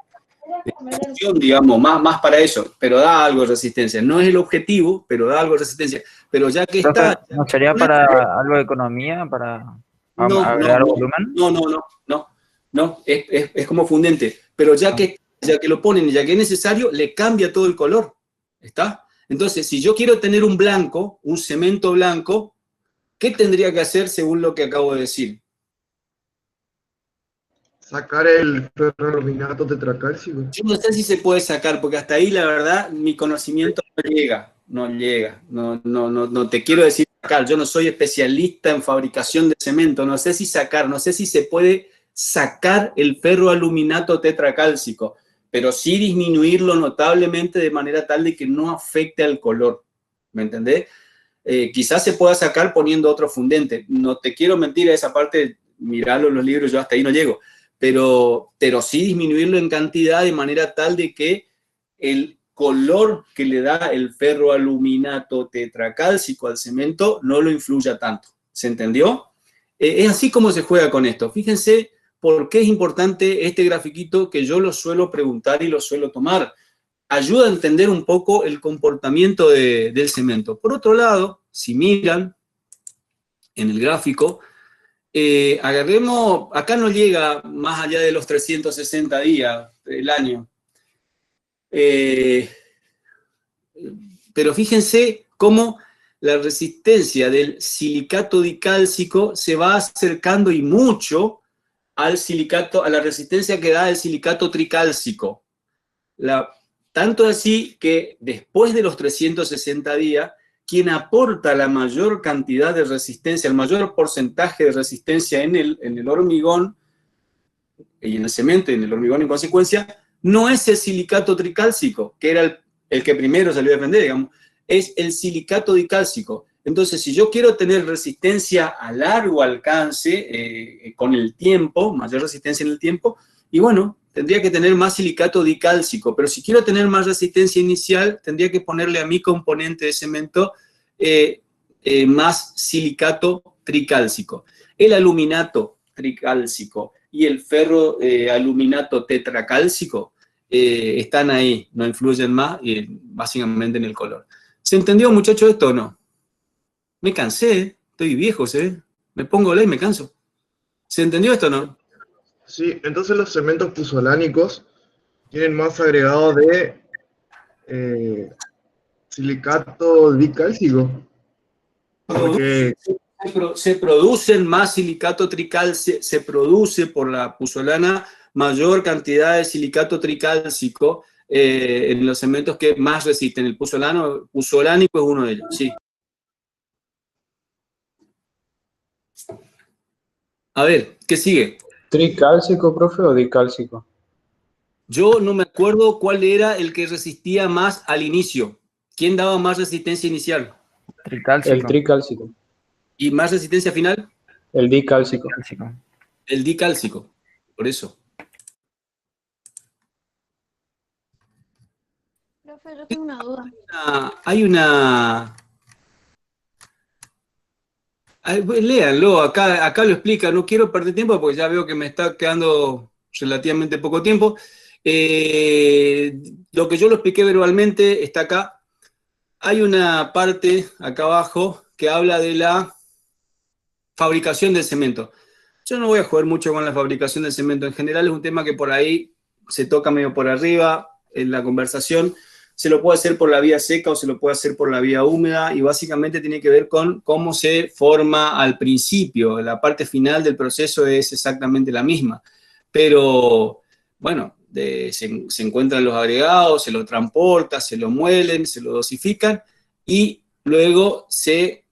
digamos, más para eso, pero da algo de resistencia. No es el objetivo, pero da algo de resistencia. Pero ya que está... ¿No sería para algo de economía, para agregar volumen? No, es como fundente. Pero ya que lo ponen, ya que es necesario, le cambia todo el color. ¿Está? Entonces, si yo quiero tener un blanco, un cemento blanco, ¿qué tendría que hacer según lo que acabo de decir? sacar el ferroaluminato tetracálcico. Yo no sé si se puede sacar, porque hasta ahí, la verdad, mi conocimiento no llega. No te quiero decir sacar. Yo no soy especialista en fabricación de cemento. No sé si sacar, no sé si se puede sacar el ferroaluminato tetracálcico, pero sí disminuirlo notablemente de manera tal de que no afecte al color. ¿Me entendés? Quizás se pueda sacar poniendo otro fundente. No te quiero mentir a esa parte, mirarlo en los libros, yo hasta ahí no llego. Pero sí disminuirlo en cantidad de manera tal de que el color que le da el ferroaluminato tetracálcico al cemento no lo influya tanto. ¿Se entendió? Es así como se juega con esto. Fíjense por qué es importante este grafiquito que yo lo suelo preguntar y lo suelo tomar. Ayuda a entender un poco el comportamiento del cemento. Por otro lado, si miran en el gráfico, agarremos, acá no llega más allá de los 360 días del año. Pero fíjense cómo la resistencia del silicato dicálcico se va acercando y mucho al silicato, a la resistencia que da el silicato tricálcico. Tanto así que después de los 360 días, quien aporta la mayor cantidad de resistencia, el mayor porcentaje de resistencia en el hormigón, y en el cemento y en el hormigón en consecuencia, no es el silicato tricálcico, que era el que primero salió a defender, digamos, es el silicato dicálcico. Entonces, si yo quiero tener resistencia a largo alcance con el tiempo, mayor resistencia en el tiempo, y bueno, tendría que tener más silicato dicálcico, pero si quiero tener más resistencia inicial, tendría que ponerle a mi componente de cemento más silicato tricálcico. El aluminato tricálcico y el ferroaluminato tetracálcico están ahí, no influyen más, básicamente en el color. ¿Se entendió, muchachos, esto o no? Me cansé, estoy viejo, ¿sí? Me pongo la y me canso. ¿Se entendió esto o no? Sí, entonces los cementos puzolánicos tienen más agregado de silicato dicálcico. Porque Se producen más silicato tricálcico, se produce por la puzolana mayor cantidad de silicato tricálcico en los cementos que más resisten. El puzolánico es uno de ellos, sí. A ver, ¿qué sigue? ¿Tricálcico, profe, o dicálcico? Yo no me acuerdo cuál era el que resistía más al inicio. ¿Quién daba más resistencia inicial? El tricálcico. ¿Y más resistencia final? El dicálcico. El dicálcico, por eso. Profe, yo tengo una duda. Léanlo, acá lo explica, no quiero perder tiempo porque ya veo que me está quedando relativamente poco tiempo. Lo que yo lo expliqué verbalmente está acá. Hay una parte acá abajo que habla de la fabricación del cemento. Yo no voy a jugar mucho con la fabricación del cemento. En general es un tema que por ahí se toca medio por arriba en la conversación. Se lo puede hacer por la vía seca o se lo puede hacer por la vía húmeda y básicamente tiene que ver con cómo se forma al principio. La parte final del proceso es exactamente la misma. Pero, bueno, se encuentran los agregados, se lo transporta, se lo muelen, se lo dosifican y luego se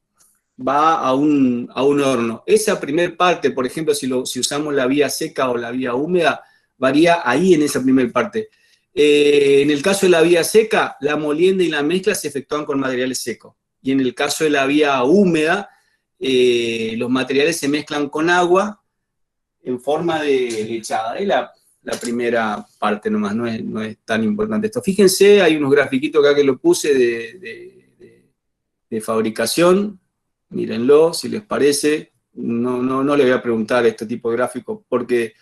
va a un horno. Esa primer parte, por ejemplo, si usamos la vía seca o la vía húmeda, varía ahí en esa primer parte. En el caso de la vía seca, la molienda y la mezcla se efectúan con materiales secos. Y en el caso de la vía húmeda, los materiales se mezclan con agua en forma de lechada. Es la primera parte nomás, no es tan importante esto. Fíjense, hay unos grafiquitos acá que lo puse de fabricación. Mírenlo, si les parece. No le voy a preguntar este tipo de gráficos, porque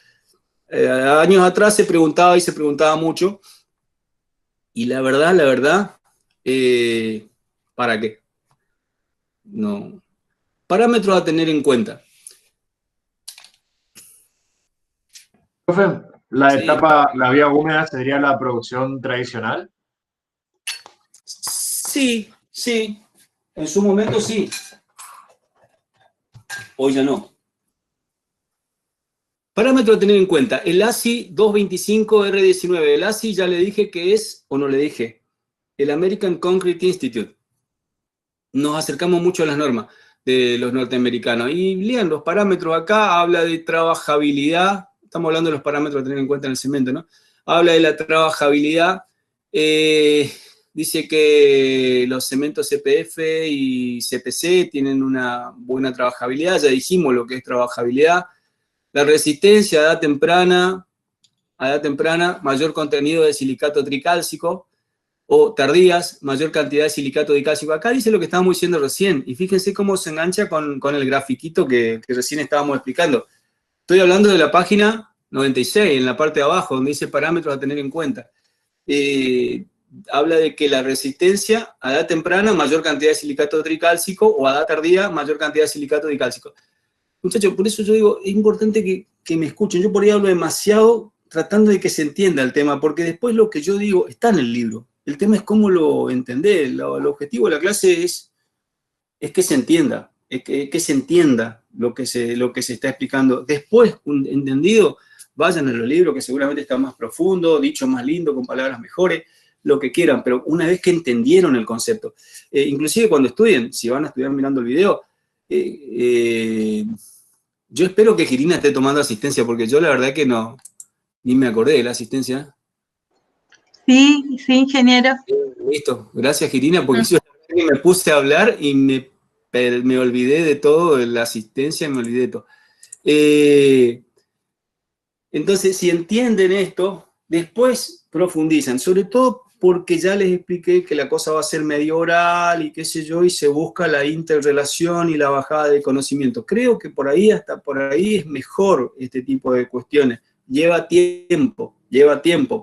años atrás se preguntaba mucho, y la verdad, ¿para qué? No. Parámetros a tener en cuenta. Profe, la vía húmeda sería la producción tradicional. Sí, en su momento sí. Hoy ya no. Parámetro a tener en cuenta, el ASI 225R19, el ASI ya le dije que es, o no le dije, el American Concrete Institute. Nos acercamos mucho a las normas de los norteamericanos. Y lean los parámetros acá, habla de trabajabilidad, estamos hablando de los parámetros a tener en cuenta en el cemento, ¿no? Habla de la trabajabilidad, dice que los cementos CPF y CPC tienen una buena trabajabilidad, ya dijimos lo que es trabajabilidad. La resistencia a edad temprana, mayor contenido de silicato tricálcico, o tardías, mayor cantidad de silicato dicálcico. Acá dice lo que estábamos diciendo recién, y fíjense cómo se engancha con el grafiquito que recién estábamos explicando. Estoy hablando de la página 96, en la parte de abajo, donde dice parámetros a tener en cuenta. Habla de que la resistencia a edad temprana, mayor cantidad de silicato tricálcico, o a edad tardía, mayor cantidad de silicato dicálcico. Muchachos, por eso yo digo, es importante que me escuchen. Yo por ahí hablo demasiado tratando de que se entienda el tema, porque después lo que yo digo está en el libro. El tema es cómo lo entender. El objetivo de la clase es que se entienda, que se entienda lo que se está explicando. Después, entendido, vayan a los libros que seguramente están más profundo, dicho más lindo, con palabras mejores, lo que quieran, pero una vez que entendieron el concepto, inclusive cuando estudien, si van a estudiar mirando el video, yo espero que Girina esté tomando asistencia, porque yo la verdad que no, ni me acordé de la asistencia. Sí, ingeniero. Listo, gracias Girina, porque yo me puse a hablar y me olvidé de todo, de la asistencia, me olvidé de todo. Entonces, si entienden esto, después profundizan, sobre todo porque ya les expliqué que la cosa va a ser medio oral y qué sé yo, y se busca la interrelación y la bajada de conocimiento. Creo que por ahí, hasta por ahí es mejor este tipo de cuestiones. Lleva tiempo,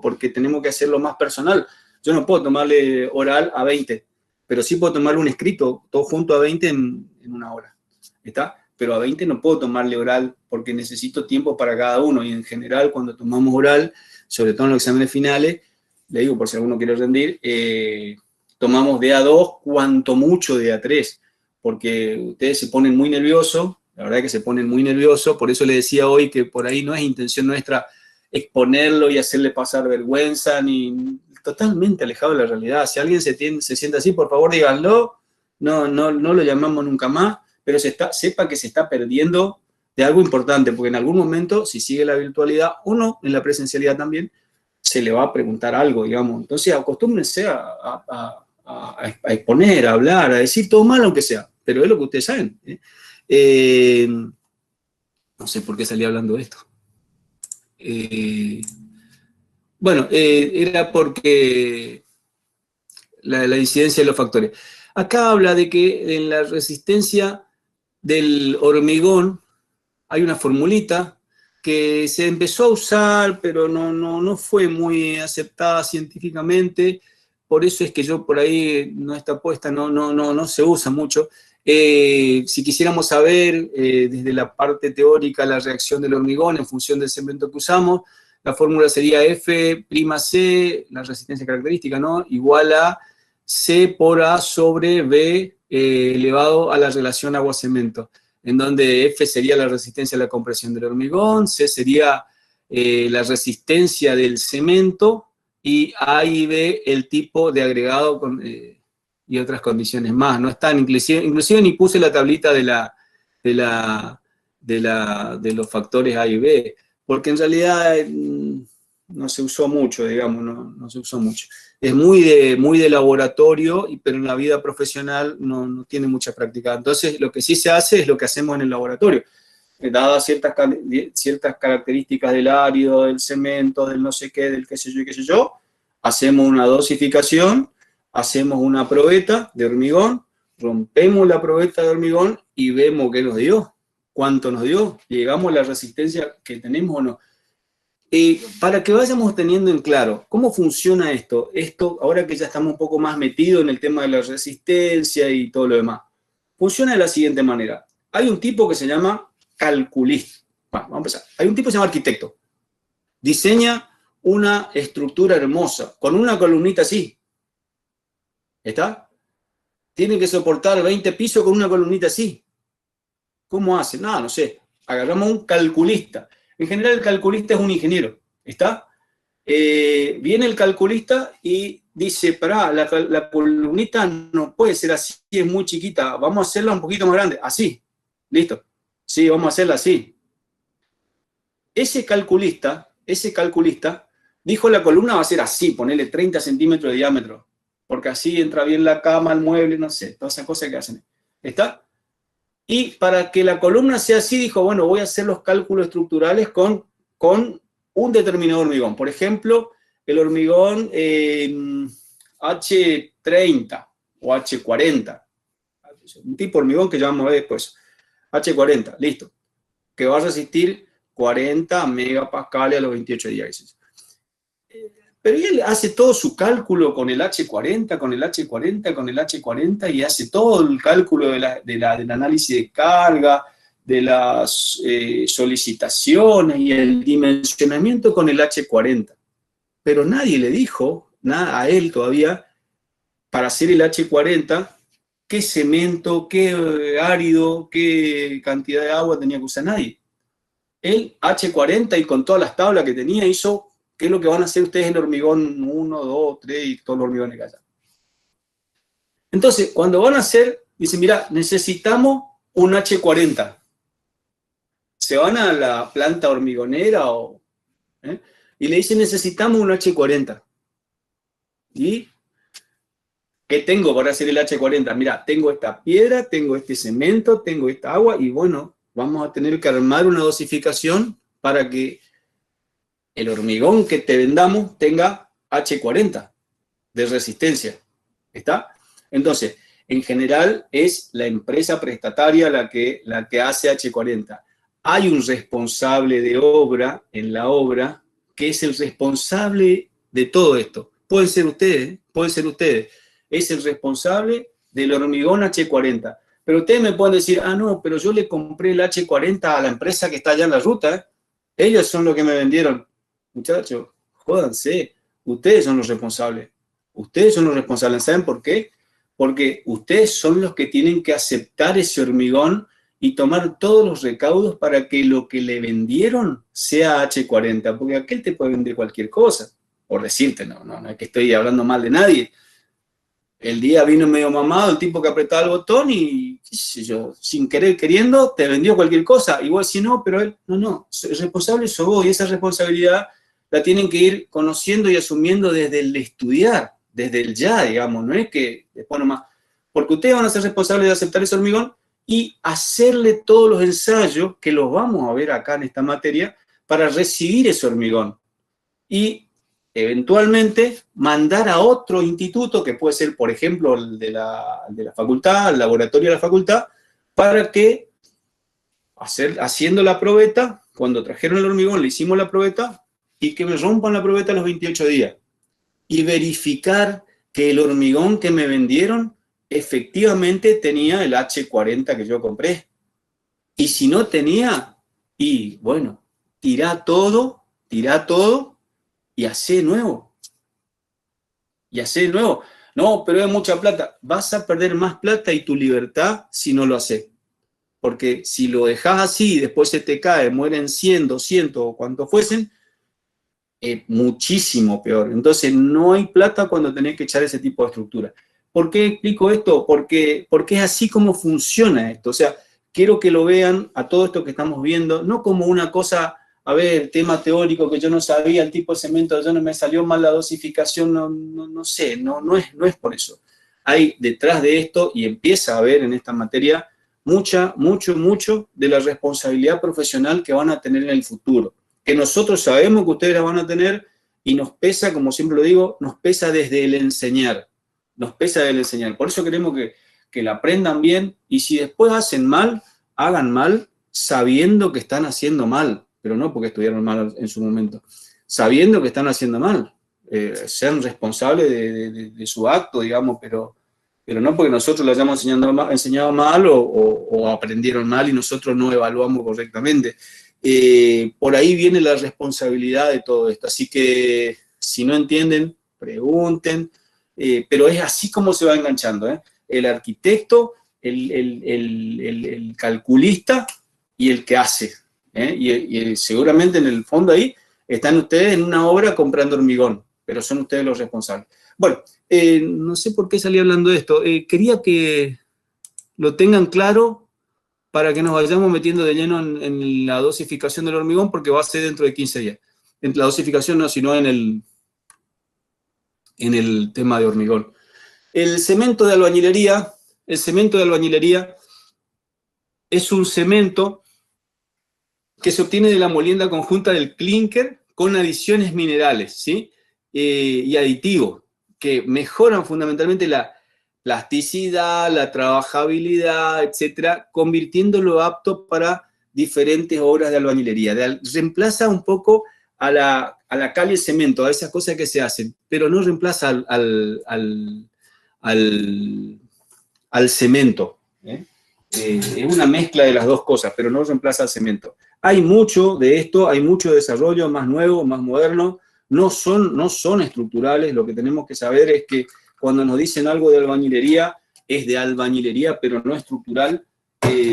porque tenemos que hacerlo más personal. Yo no puedo tomarle oral a 20, pero sí puedo tomarle un escrito, todo junto a 20 en una hora, ¿está? Pero a 20 no puedo tomarle oral porque necesito tiempo para cada uno, y en general cuando tomamos oral, sobre todo en los exámenes finales, le digo por si alguno quiere rendir, tomamos de A2, cuanto mucho de A3, porque ustedes se ponen muy nerviosos, la verdad que se ponen muy nerviosos, por eso les decía hoy que por ahí no es intención nuestra exponerlo y hacerle pasar vergüenza, ni totalmente alejado de la realidad. Si alguien se siente así, por favor díganlo, no lo llamamos nunca más, pero sepa que se está perdiendo de algo importante, porque en algún momento, si sigue la virtualidad o no, en la presencialidad también, se le va a preguntar algo, digamos. Entonces, acostúmbrense a exponer, a hablar, a decir todo mal, aunque sea, pero es lo que ustedes saben. No sé por qué salí hablando de esto. Bueno, era porque la incidencia de los factores. Acá habla de que en la resistencia del hormigón hay una formulita que se empezó a usar, pero no fue muy aceptada científicamente, por eso es que yo por ahí no está puesta, no se usa mucho. Si quisiéramos saber desde la parte teórica la reacción del hormigón en función del cemento que usamos, la fórmula sería F'(C), la resistencia característica, ¿no?, igual a C por A sobre B elevado a la relación agua-cemento, en donde F sería la resistencia a la compresión del hormigón, C sería la resistencia del cemento, y A y B el tipo de agregado y otras condiciones más. No están, inclusive ni puse la tablita de los factores A y B, porque en realidad no se usó mucho, digamos, no se usó mucho. Es muy de laboratorio, pero en la vida profesional no tiene mucha práctica. Entonces, lo que sí se hace es lo que hacemos en el laboratorio. Dadas ciertas características del árido, del cemento, del no sé qué, del qué sé yo, hacemos una dosificación, hacemos una probeta de hormigón, rompemos la probeta de hormigón y vemos qué nos dio, cuánto nos dio, llegamos a la resistencia que tenemos o no. Para que vayamos teniendo en claro cómo funciona esto, ahora que ya estamos un poco más metidos en el tema de la resistencia y todo lo demás, funciona de la siguiente manera. Hay un tipo que se llama calculista. Bueno, vamos a empezar. Hay un tipo que se llama arquitecto. Diseña una estructura hermosa, con una columnita así. ¿Está? Tiene que soportar 20 pisos con una columnita así. ¿Cómo hace? No sé. Agarramos un calculista. En general el calculista es un ingeniero, ¿está? Viene el calculista y dice, pará, la columnita no puede ser así, es muy chiquita, vamos a hacerla un poquito más grande, así, listo, sí, vamos a hacerla así. Ese calculista dijo la columna va a ser así, ponerle 30 centímetros de diámetro, porque así entra bien la cama, el mueble, no sé, todas esas cosas que hacen, ¿está? Y para que la columna sea así, dijo, bueno, voy a hacer los cálculos estructurales con un determinado hormigón. Por ejemplo, el hormigón H30 o H40. Un tipo de hormigón que ya vamos a ver después. H40, listo. Que va a resistir 40 megapascales a los 28 días. Pero él hace todo su cálculo con el H40, con el H40, con el H40 y hace todo el cálculo del análisis de carga, de las solicitaciones y el dimensionamiento con el H40. Pero nadie le dijo, nada a él todavía, para hacer el H40, qué cemento, qué árido, qué cantidad de agua tenía que usar nadie. El H40 y con todas las tablas que tenía hizo qué es lo que van a hacer ustedes en hormigón 1, 2, 3 y todos los hormigones que haya. Entonces, cuando van a hacer, dicen, mira, necesitamos un H40. Se van a la planta hormigonera y le dicen, necesitamos un H40. ¿Y qué tengo para hacer el H40? Mira, tengo esta piedra, tengo este cemento, tengo esta agua, y bueno, vamos a tener que armar una dosificación para que el hormigón que te vendamos tenga H40 de resistencia. ¿Está? Entonces, en general es la empresa prestataria la que hace H40. Hay un responsable de obra en la obra que es el responsable de todo esto. Pueden ser ustedes, Es el responsable del hormigón H40. Pero ustedes me pueden decir, ah, no, pero yo le compré el H40 a la empresa que está allá en la ruta. Ellos son los que me vendieron. Muchachos, jódanse. Ustedes son los responsables. Ustedes son los responsables. ¿Saben por qué? Porque ustedes son los que tienen que aceptar ese hormigón y tomar todos los recaudos para que lo que le vendieron sea H40, porque aquel te puede vender cualquier cosa, por decirte, no es que estoy hablando mal de nadie. El día vino medio mamado el tipo que apretaba el botón y, qué sé yo, sin querer queriendo, te vendió cualquier cosa. Y vos decís, no, pero él, no, el responsable sos vos, y esa responsabilidad la tienen que ir conociendo y asumiendo desde el estudiar, desde el ya, digamos, no es que después nomás, porque ustedes van a ser responsables de aceptar ese hormigón y hacerle todos los ensayos, que los vamos a ver acá en esta materia, para recibir ese hormigón. Y eventualmente mandar a otro instituto, que puede ser, por ejemplo, el de la facultad, el laboratorio de la facultad, para que, haciendo la probeta, cuando trajeron el hormigón, le hicimos la probeta, y que me rompan la probeta a los 28 días. Y verificar que el hormigón que me vendieron efectivamente tenía el H40 que yo compré. Y si no tenía, y bueno, tirá todo, y hacé de nuevo. No, pero es mucha plata. Vas a perder más plata y tu libertad si no lo haces. Porque si lo dejas así y después se te cae, mueren 100, 200 o cuantos fuesen, es muchísimo peor. Entonces no hay plata cuando tenés que echar ese tipo de estructura. ¿Por qué explico esto? Porque es así como funciona esto. O sea, quiero que lo vean a todo esto que estamos viendo, no como una cosa, a ver, tema teórico que yo no sabía, el tipo de cemento, yo no me salió mal la dosificación, no sé, no es por eso. Hay detrás de esto, y empieza a haber en esta materia, mucho de la responsabilidad profesional que van a tener en el futuro. Que nosotros sabemos que ustedes la van a tener, y nos pesa, como siempre lo digo, nos pesa desde el enseñar. Por eso queremos que la aprendan bien, y si después hacen mal, hagan mal sabiendo que están haciendo mal, pero no porque estudiaron mal en su momento, sabiendo que están haciendo mal. Sean responsables de su acto, digamos, pero no porque nosotros le hayamos enseñado mal o aprendieron mal y nosotros no evaluamos correctamente. Por ahí viene la responsabilidad de todo esto. Así que si no entienden, pregunten, pero es así como se va enganchando, el arquitecto, el calculista y el que hace. Y seguramente en el fondo ahí están ustedes en una obra comprando hormigón, pero son ustedes los responsables. Bueno, no sé por qué salí hablando de esto. Quería que lo tengan claro para que nos vayamos metiendo de lleno en la dosificación del hormigón, porque va a ser dentro de 15 días. En la dosificación no, sino en el tema de hormigón. El cemento de albañilería es un cemento que se obtiene de la molienda conjunta del clínker con adiciones minerales, ¿sí? Y aditivos, que mejoran fundamentalmente la plasticidad, la trabajabilidad, etcétera, convirtiéndolo apto para diferentes obras de albañilería. Reemplaza un poco a la cal y el cemento, a esas cosas que se hacen, pero no reemplaza al cemento. Es una mezcla de las dos cosas, pero no reemplaza al cemento. Hay mucho de esto, hay mucho desarrollo más nuevo, más moderno, no son estructurales. Lo que tenemos que saber es que cuando nos dicen algo de albañilería, es de albañilería, pero no estructural.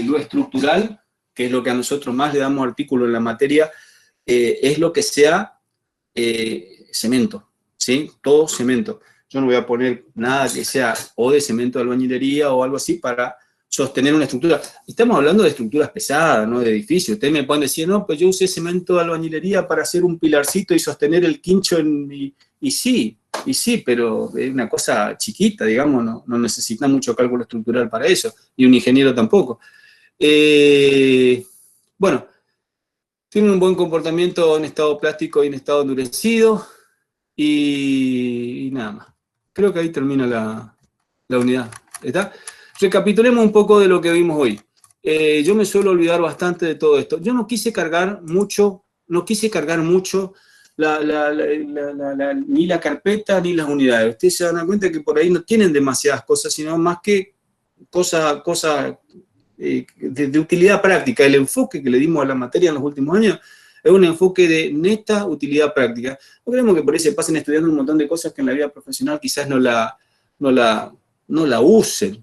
Lo estructural, que es lo que a nosotros más le damos artículo en la materia, es lo que sea cemento, ¿sí? Todo cemento. Yo no voy a poner nada que sea o de cemento de albañilería o algo así para sostener una estructura. Estamos hablando de estructuras pesadas, no de edificios. Ustedes me pueden decir, no, pues yo usé cemento de albañilería para hacer un pilarcito y sostener el quincho y sí, pero es una cosa chiquita, digamos, no necesita mucho cálculo estructural para eso, y un ingeniero tampoco. Bueno, tienen un buen comportamiento en estado plástico y en estado endurecido, y nada más. Creo que ahí termina la unidad. ¿Está? Recapitulemos un poco de lo que vimos hoy. Yo me suelo olvidar bastante de todo esto. Yo no quise cargar mucho ni la carpeta ni las unidades. Ustedes se dan cuenta que por ahí no tienen demasiadas cosas, sino más que cosas de utilidad práctica. El enfoque que le dimos a la materia en los últimos años es un enfoque de neta utilidad práctica. No queremos que por ahí se pasen estudiando un montón de cosas que en la vida profesional quizás no la usen.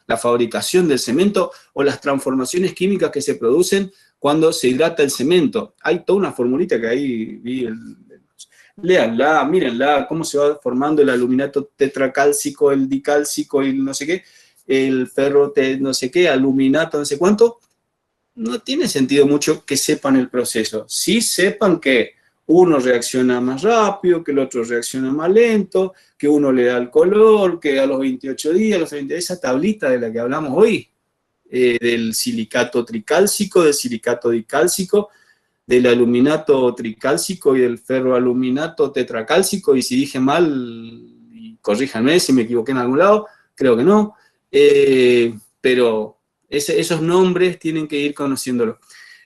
La fabricación del cemento o las transformaciones químicas que se producen cuando se hidrata el cemento. Hay toda una formulita que ahí vi, léanla, mírenla, cómo se va formando el aluminato tetracálcico, el dicálcico y el no sé qué, el ferro no sé qué, aluminato no sé cuánto. No tiene sentido mucho que sepan el proceso. Sí sepan que uno reacciona más rápido, que el otro reacciona más lento, que uno le da el color, que a los 28 días, a los 30 días, esa tablita de la que hablamos hoy, del silicato tricálcico, del silicato dicálcico, del aluminato tricálcico y del ferroaluminato tetracálcico, y si dije mal, corríjanme si me equivoqué en algún lado, creo que no, pero esos nombres tienen que ir conociéndolos.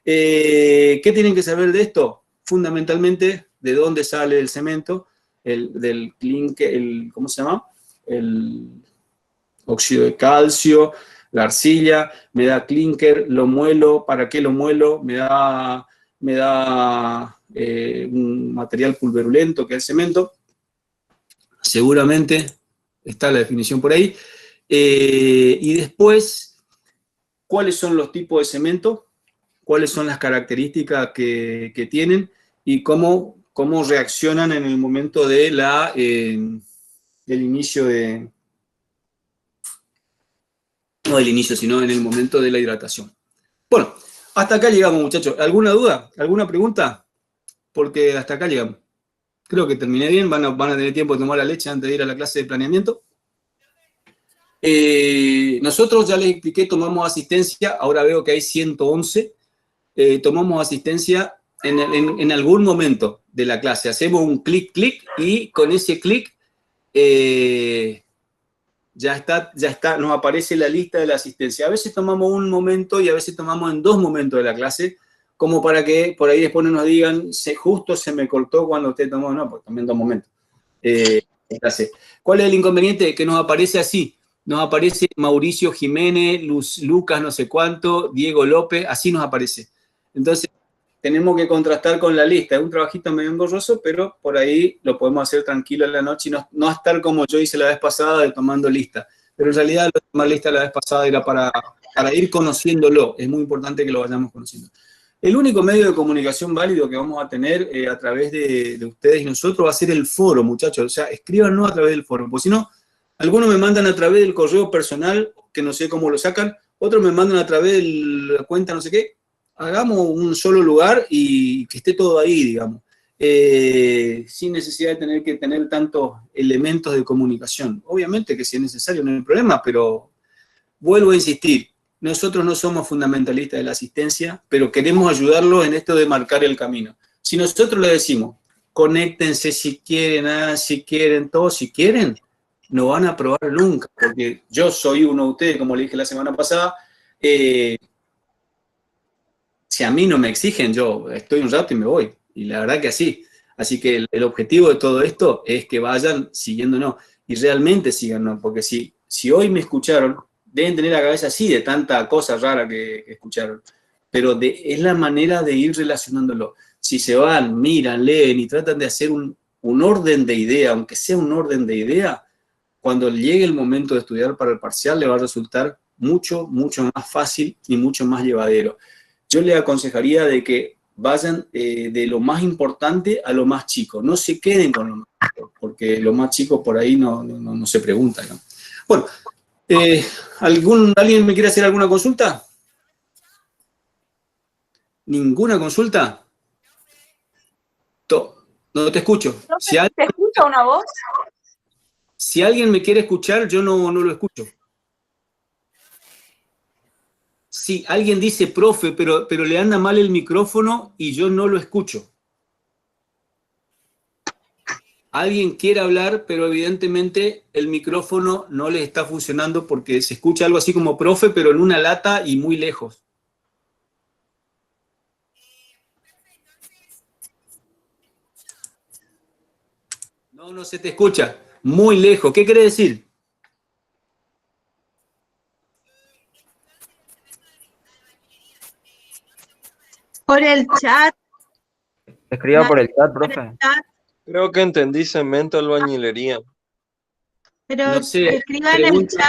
¿Qué tienen que saber de esto? Fundamentalmente, de dónde sale el cemento, del clinker, ¿cómo se llama? El óxido de calcio, la arcilla, me da clinker, lo muelo. ¿Para qué lo muelo? Me da un material pulverulento que es el cemento. Seguramente está la definición por ahí. Y después, ¿cuáles son los tipos de cemento? ¿Cuáles son las características que tienen? Y cómo reaccionan en el momento de del inicio de... No del inicio, sino en el momento de la hidratación. Bueno, hasta acá llegamos, muchachos. ¿Alguna duda? ¿Alguna pregunta? Porque hasta acá llegamos. Creo que terminé bien. Van a tener tiempo de tomar la leche antes de ir a la clase de planeamiento. Nosotros, ya les expliqué, tomamos asistencia. Ahora veo que hay 111. Tomamos asistencia en algún momento de la clase. Hacemos un clic y con ese clic ya está, nos aparece la lista de la asistencia. A veces tomamos un momento y a veces tomamos en 2 momentos de la clase, como para que por ahí después no nos digan, justo se me cortó cuando usted tomó, no, pues también 2 momentos. Clase. ¿Cuál es el inconveniente? Que nos aparece así. Nos aparece Mauricio Jiménez, Lucas no sé cuánto, Diego López, así nos aparece. Entonces, tenemos que contrastar con la lista. Es un trabajito medio engorroso, pero por ahí lo podemos hacer tranquilo en la noche y no estar como yo hice la vez pasada de tomando lista. Pero en realidad, lo de tomar lista la vez pasada era para ir conociéndolo. Es muy importante que lo vayamos conociendo. El único medio de comunicación válido que vamos a tener a través de ustedes y nosotros va a ser el foro, muchachos. O sea, escríbanos a través del foro, porque si no, algunos me mandan a través del correo personal, que no sé cómo lo sacan, otros me mandan a través de la cuenta no sé qué. Hagamos un solo lugar y que esté todo ahí, digamos. Sin necesidad de tener que tener tantos elementos de comunicación. Obviamente que si es necesario no hay problema, pero vuelvo a insistir, nosotros no somos fundamentalistas de la asistencia, pero queremos ayudarlos en esto de marcar el camino. Si nosotros les decimos, conéctense si quieren, todos si quieren, no van a probar nunca, porque yo soy uno de ustedes, como le dije la semana pasada, si a mí no me exigen, yo estoy un rato y me voy. Y la verdad que así. Así que el objetivo de todo esto es que vayan siguiéndonos y realmente síganos, porque si hoy me escucharon, deben tener la cabeza así de tanta cosa rara que escucharon. Pero es la manera de ir relacionándolo. Si se van, miran, leen y tratan de hacer un orden de idea, aunque sea un orden de idea, cuando llegue el momento de estudiar para el parcial le va a resultar mucho, mucho más fácil y mucho más llevadero. Yo le aconsejaría de que vayan de lo más importante a lo más chico. No se queden con lo más chico, porque lo más chico por ahí no se pregunta, ¿no? Bueno, ¿alguien me quiere hacer alguna consulta? ¿Ninguna consulta? No te escucho. ¿Te escucha una voz? Si alguien me quiere escuchar, yo no lo escucho. Sí, alguien dice profe, pero le anda mal el micrófono y yo no lo escucho. Alguien quiere hablar, pero evidentemente el micrófono no le está funcionando porque se escucha algo así como profe, pero en una lata y muy lejos. No se te escucha. Muy lejos. ¿Qué quiere decir? Por el chat. Escriba por el chat, profe. Creo que entendí cemento albañilería. Pero no sé, escriba en el chat.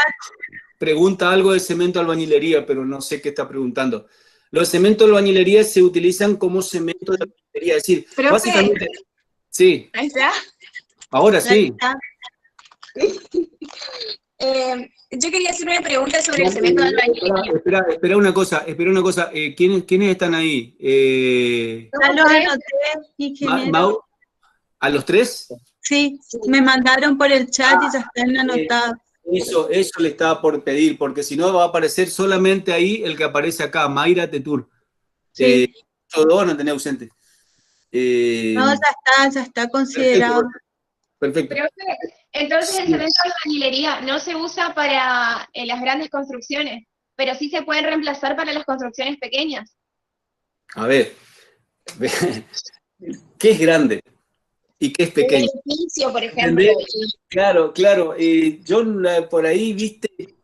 Pregunta algo de cemento albañilería, pero no sé qué está preguntando. Los cementos de albañilería se utilizan como cemento de albañilería, es decir, Profe. básicamente... Sí, Ahí está. ahora sí. Yo quería hacer una pregunta sobre el cemento de albañilería. Espera una cosa. ¿Quiénes están ahí? Ya los anoté, ingeniero. ¿A los tres? Sí, me mandaron por el chat y ya están anotados. Eso le estaba por pedir, porque si no va a aparecer solamente ahí el que aparece acá, Mayra Tetur. Sí. Yo no tenía ausente. No, ya está considerado. Perfecto. Profe, entonces el cemento de albañilería no se usa para las grandes construcciones, pero sí se pueden reemplazar para las construcciones pequeñas. A ver, ¿qué es grande y qué es pequeño? El edificio, por ejemplo. Claro. Yo por ahí, viste,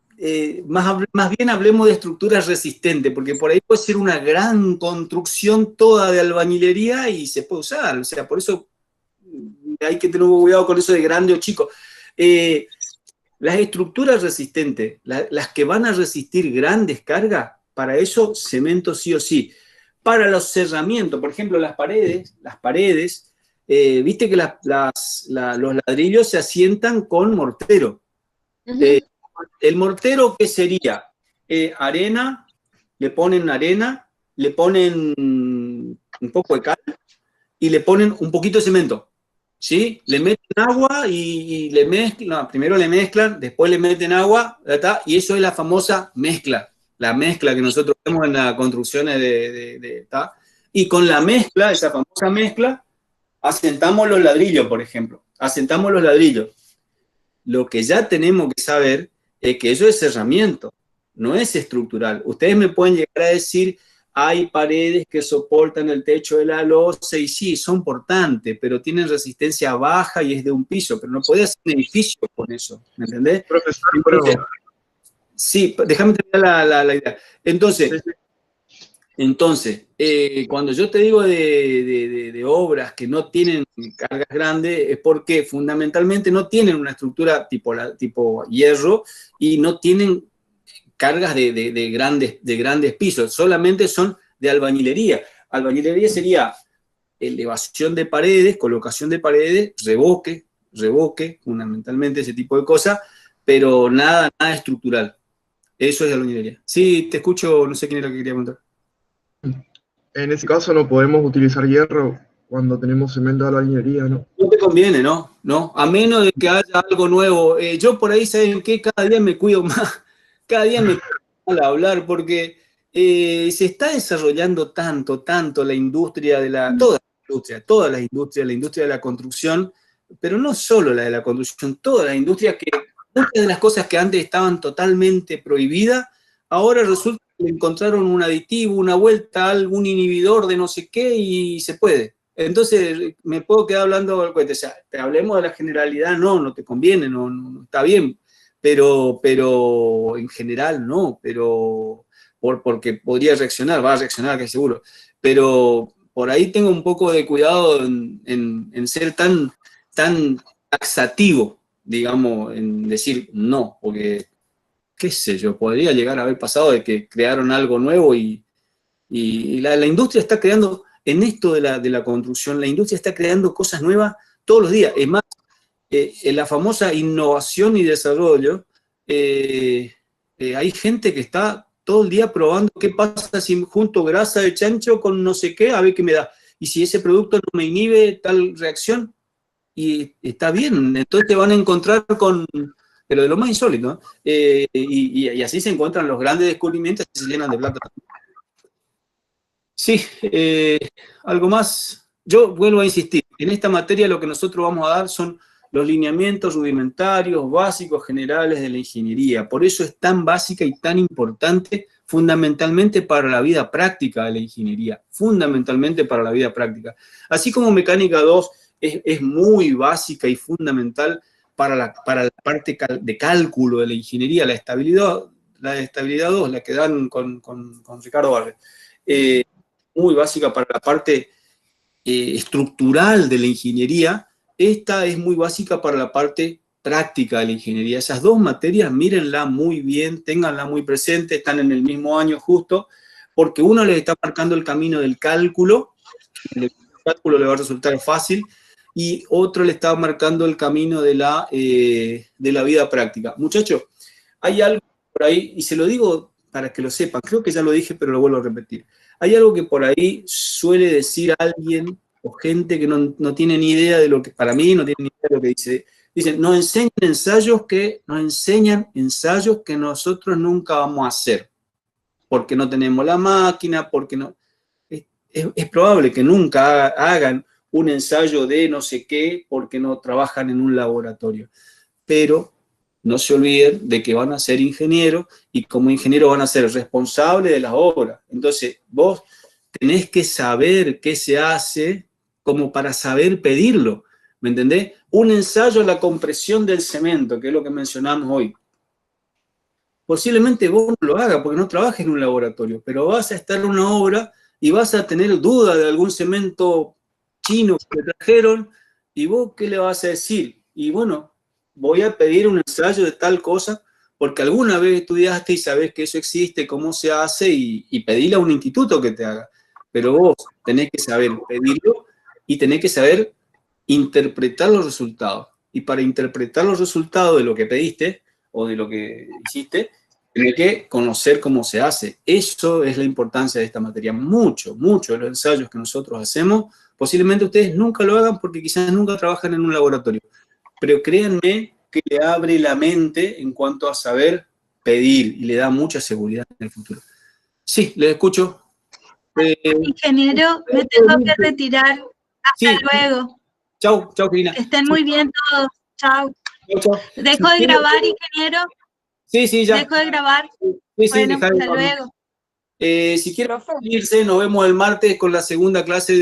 más bien hablemos de estructuras resistentes, porque por ahí puede ser una gran construcción toda de albañilería y se puede usar. O sea, por eso hay que tener cuidado con eso de grande o chico. Las estructuras resistentes, las que van a resistir grandes cargas, para eso cemento sí o sí. Para los cerramientos, por ejemplo, las paredes, viste que los ladrillos se asientan con mortero. El mortero, ¿qué sería? Arena, le ponen un poco de cal y le ponen un poquito de cemento. ¿Sí? Le meten agua y le mezclan, primero le mezclan, después le meten agua, ¿verdad? Y eso es la famosa mezcla, la mezcla que nosotros vemos en las construcciones ¿verdad? Y con la mezcla, esa famosa mezcla, asentamos los ladrillos, por ejemplo, asentamos los ladrillos. Lo que ya tenemos que saber es que eso es cerramiento, no es estructural. Ustedes me pueden llegar a decir, hay paredes que soportan el techo de la losa y sí, son importantes, pero tienen resistencia baja y es de un piso, pero no podés hacer un edificio con eso, ¿me entendés? Profesor, sí, déjame terminar la idea. Entonces, cuando yo te digo de obras que no tienen cargas grandes, es porque fundamentalmente no tienen una estructura tipo hierro y no tienen cargas de grandes pisos, solamente son de albañilería. Albañilería sería elevación de paredes, colocación de paredes, revoque, fundamentalmente ese tipo de cosas, pero nada estructural. Eso es albañilería. Sí, te escucho, no sé quién era el que quería preguntar. En ese caso no podemos utilizar hierro cuando tenemos cemento de albañilería, ¿no? No te conviene, ¿no? A menos de que haya algo nuevo. Yo por ahí, ¿saben qué? Cada día me cuido más. Cada día me cuido más al hablar porque se está desarrollando tanto la industria de todas las industrias, la industria de la construcción, pero no solo la de la construcción, todas las industrias que muchas de las cosas que antes estaban totalmente prohibidas, ahora resulta que encontraron un aditivo, una vuelta, algún inhibidor de no sé qué y se puede. Entonces, me puedo quedar hablando, o sea, te hablemos de la generalidad, no te conviene, no está bien, pero en general no, pero porque podría reaccionar, va a reaccionar, que seguro, pero por ahí tengo un poco de cuidado en ser tan taxativo, digamos, en decir no, porque, qué sé yo, podría llegar a haber pasado de que crearon algo nuevo y la industria está creando, en esto de la construcción, la industria está creando cosas nuevas todos los días. Es más, en la famosa innovación y desarrollo, hay gente que está todo el día probando qué pasa si junto grasa de chancho con no sé qué, a ver qué me da. Y si ese producto no me inhibe tal reacción, y está bien, entonces te van a encontrar con, pero de lo más insólito, ¿no? Y así se encuentran los grandes descubrimientos y se llenan de plata. Sí, algo más. Yo vuelvo a insistir, en esta materia lo que nosotros vamos a dar son los lineamientos rudimentarios, básicos, generales de la ingeniería. Por eso es tan básica y tan importante, fundamentalmente para la vida práctica de la ingeniería, fundamentalmente para la vida práctica. Así como Mecánica 2 es muy básica y fundamental para la parte de cálculo de la ingeniería, la estabilidad 2, la que dan con Ricardo Barret, muy básica para la parte estructural de la ingeniería. Esta es muy básica para la parte práctica de la ingeniería. Esas dos materias, mírenla muy bien, ténganla muy presente, están en el mismo año justo, porque uno les está marcando el camino del cálculo, el cálculo le va a resultar fácil, y otro le está marcando el camino de la vida práctica. Muchachos, hay algo por ahí, y se lo digo para que lo sepan, creo que ya lo dije, pero lo vuelvo a repetir. Hay algo que por ahí suele decir alguien o gente que no tiene ni idea de lo que, para mí, no tiene ni idea de lo que dice. Dicen, nos enseñan ensayos que nosotros nunca vamos a hacer, porque no tenemos la máquina, porque no... Es probable que nunca hagan un ensayo de no sé qué porque no trabajan en un laboratorio. Pero no se olviden de que van a ser ingenieros y como ingenieros van a ser responsables de las obras. Entonces, vos tenés que saber qué se hace como para saber pedirlo, ¿me entendés? Un ensayo a la compresión del cemento, que es lo que mencionamos hoy. Posiblemente vos no lo hagas porque no trabajes en un laboratorio, pero vas a estar en una obra y vas a tener duda de algún cemento chino que te trajeron, y vos, ¿qué le vas a decir? Y bueno, voy a pedir un ensayo de tal cosa, porque alguna vez estudiaste y sabés que eso existe, cómo se hace, y pedile a un instituto que te haga. Pero vos tenés que saber pedirlo y tenés que saber interpretar los resultados. Y para interpretar los resultados de lo que pediste o de lo que hiciste, tenés que conocer cómo se hace. Eso es la importancia de esta materia. Mucho de los ensayos que nosotros hacemos, posiblemente ustedes nunca lo hagan porque quizás nunca trabajan en un laboratorio. Pero créanme que le abre la mente en cuanto a saber pedir y le da mucha seguridad en el futuro. Sí, les escucho. Ingeniero, me tengo que retirar. Hasta luego. Chau, Cristina. Que estén muy bien todos. Chau. Chau. ¿Dejo de grabar, ingeniero? Sí, ya. ¿Dejo de grabar? Sí, bueno, hasta luego. Si quieren irse, nos vemos el martes con la segunda clase de